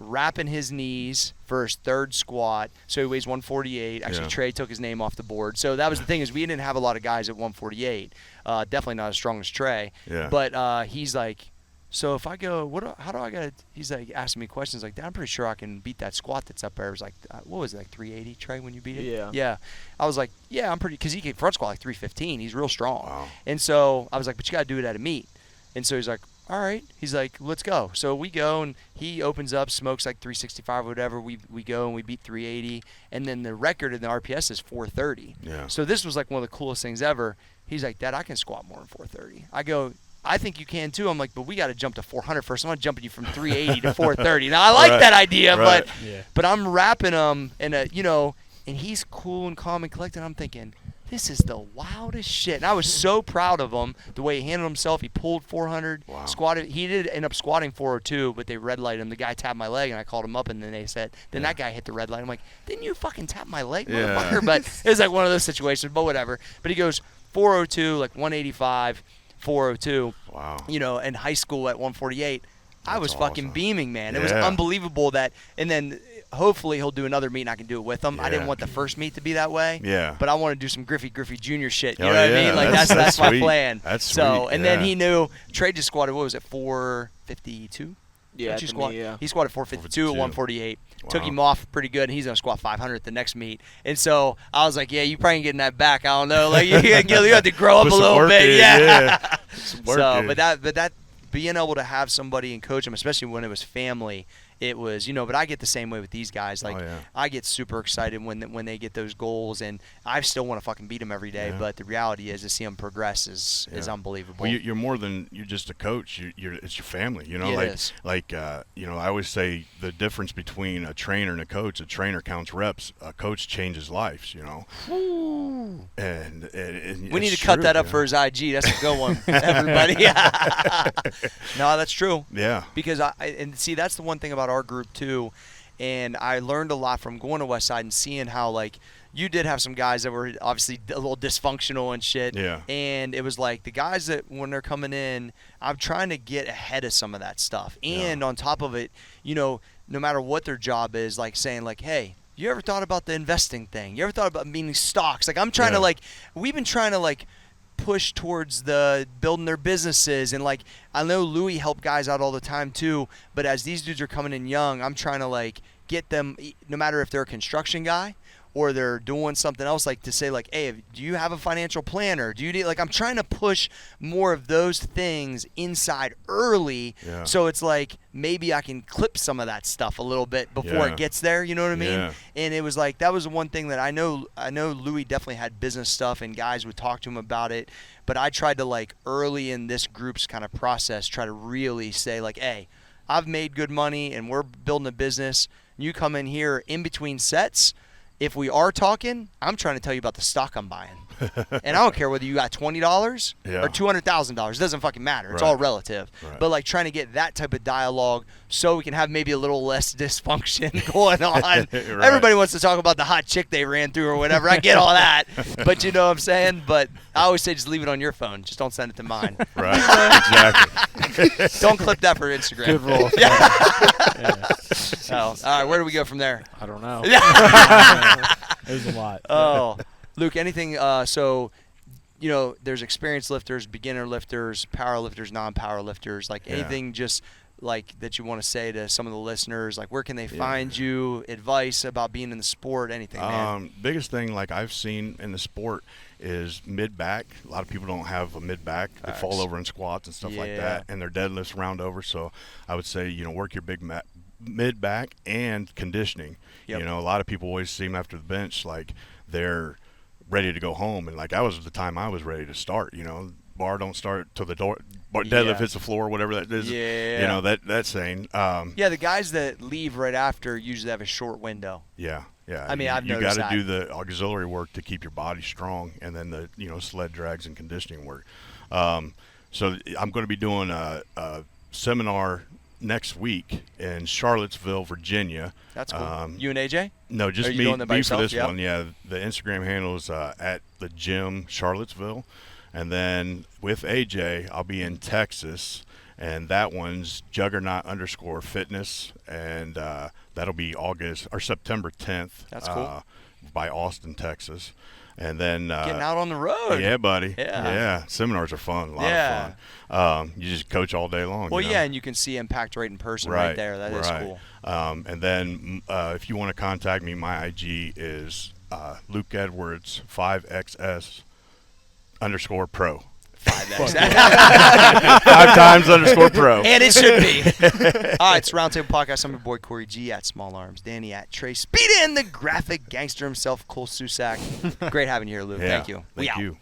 A: wrapping his knees for his third squat. So he weighs 148. Actually, Trey took his name off the board. So that was the thing is we didn't have a lot of guys at 148. Definitely not as strong as Trey.
B: Yeah.
A: But he's like, so if I go, how do I got? He's like asking me questions like, I'm pretty sure I can beat that squat that's up there. It was like, what was it, like 380, Trey, when you beat it?
E: Yeah.
A: Yeah. I was like, yeah, I'm pretty, because he can front squat like 315. He's real strong.
B: Wow.
A: And so I was like, but you got to do it at a meet. And so he's like, all right. He's like, let's go. So we go, and he opens up, smokes like 365 or whatever. We go and we beat 380, and then the record in the RPS is 430.
B: Yeah.
A: So this was like one of the coolest things ever. He's like, Dad, I can squat more than 430. I go, I think you can too. I'm like, but we got to jump to 400 first. I'm not jumping you from 380 to 430. Now I like that idea,
B: Right.
A: but I'm wrapping him, and and he's cool and calm and collected. I'm thinking, this is the wildest shit. And I was so proud of him, the way he handled himself. He pulled 400, squatted. He did end up squatting 402, but they red lighted him. The guy tapped my leg, and I called him up, and then they said, that guy hit the red light. I'm like, didn't you fucking tap my leg, motherfucker? But it was like one of those situations, but whatever. But he goes 402, like 185. 402.
B: Wow.
A: In high school at 148, I was
B: That's
A: fucking
B: awesome.
A: beaming, man. It was
B: Yeah.
A: unbelievable that. And then hopefully he'll do another meet and I can do it with him. I didn't
B: Yeah.
A: want the first meet to be that way.
B: Yeah.
A: But I want to do some Griffey Jr. shit. You
B: Oh,
A: know what I
B: yeah.
A: mean? Like
B: That's
A: that's my
B: sweet.
A: plan.
B: That's
A: so
B: sweet.
A: and then
B: Yeah.
A: he knew Trey just squatted. What was it? 452.
E: Yeah,
A: Didn't you
E: to
A: squat?
E: me, yeah.
A: He squatted 452 at 148. Took
B: Wow.
A: him off pretty good, and he's gonna squat 500 the next meet. And so I was like, yeah, you probably ain't getting that back. I don't know. Like you have to grow up
B: Put
A: a
B: some
A: little
B: work
A: bit.
B: in,
A: Yeah.
B: Some work
A: So,
B: in.
A: but that being able to have somebody and coach them, especially when it was family, it was, but I get the same way with these guys. Like,
B: yeah.
A: I get super excited when they get those goals, and I still want to fucking beat them every day.
B: Yeah.
A: But the reality is, to see them progress is unbelievable.
B: Well, you're more than you're just a coach. It's your family.
A: Yeah, it is.
B: I always say the difference between a trainer and a coach. A trainer counts reps. A coach changes lives. And
A: we need to cut that up for his IG. That's a good one, everybody. No, that's true.
B: Yeah.
A: Because that's the one thing about our group too, and I learned a lot from going to Westside and seeing how, like, you did have some guys that were obviously a little dysfunctional and shit.
B: Yeah.
A: And it was like the guys that when they're coming in, I'm trying to get ahead of some of that stuff. And on top of it, no matter what their job is, like saying like, hey, you ever thought about the investing thing? You ever thought about meaning stocks? Like I'm trying to we've been trying to push towards the building their businesses, and like I know Louis helped guys out all the time too, but as these dudes are coming in young, I'm trying to get them, no matter if they're a construction guy or they're doing something else, like to say like, hey, do you have a financial planner? Do you need, I'm trying to push more of those things inside early.
B: Yeah.
A: So it's like maybe I can clip some of that stuff a little bit before it gets there, you know what I mean?
B: Yeah.
A: And it was like, that was the one thing that I know Louis definitely had business stuff and guys would talk to him about it, but I tried to early in this group's kind of process, try to really say like, hey, I've made good money and we're building a business. You come in here in between sets. If we are talking, I'm trying to tell you about the stock I'm buying. And I don't care whether you got $20 or $200,000. It doesn't fucking matter. It's all relative.
B: Right.
A: But trying to get that type of dialogue so we can have maybe a little less dysfunction going on.
B: Right.
A: Everybody wants to talk about the hot chick they ran through or whatever. I get all that. But you know what I'm saying? But I always say just leave it on your phone. Just don't send it to mine.
B: Right. Exactly.
A: Don't clip that for Instagram.
D: Good rule.
A: All right, where do we go from there?
D: I don't know.
C: There's a lot.
A: Oh, Luke, anything? There's experienced lifters, beginner lifters, power lifters, non-power lifters. Anything just that you want to say to some of the listeners? Where can they find you? Advice about being in the sport? Anything, man?
B: Biggest thing I've seen in the sport is mid-back. A lot of people don't have a mid-back. They fall over in squats and stuff like that, and their deadlifts round over. So I would say, work your big mid-back and conditioning.
A: Yep.
B: A lot of people always see them after the bench they're ready to go home, and that was the time I was ready to start. Bar don't start till the door. Deadlift hits the floor, whatever that is.
A: Yeah.
B: That saying.
A: The guys that leave right after usually have a short window.
B: Yeah. Yeah.
A: I mean, I've
B: you
A: noticed
B: got
A: that.
B: to do the auxiliary work to keep your body strong, and then the sled drags and conditioning work. So I'm going to be doing a seminar next week in Charlottesville, Virginia.
A: That's cool. You and AJ?
B: No, just
A: Are you
B: me,
A: doing that by
B: me for
A: yourself?
B: this
A: Yep.
B: one. Yeah, the Instagram handle is at the gym Charlottesville, and then with AJ, I'll be in Texas, and that one's Juggernaut_fitness, and that'll be September 10th.
A: That's cool.
B: By Austin, Texas. And then
A: getting out on the road.
B: Yeah, buddy.
A: Yeah.
B: Seminars are fun. A lot of fun. You just coach all day long.
A: Well,
B: you know?
A: yeah, and you can see impact right in person right there. That is cool.
B: And then if you want to contact me, my IG is Luke Edwards 5XS _pro.
A: 5X.
B: 5 times _pro.
A: And it should be. All right, it's Roundtable Podcast. I'm your boy Corey G at Small Arms, Danny at Trey Speed, and the graphic gangster himself, Cole Susak. Great having you here, Luke.
B: Yeah,
A: Thank you.
B: Thank you.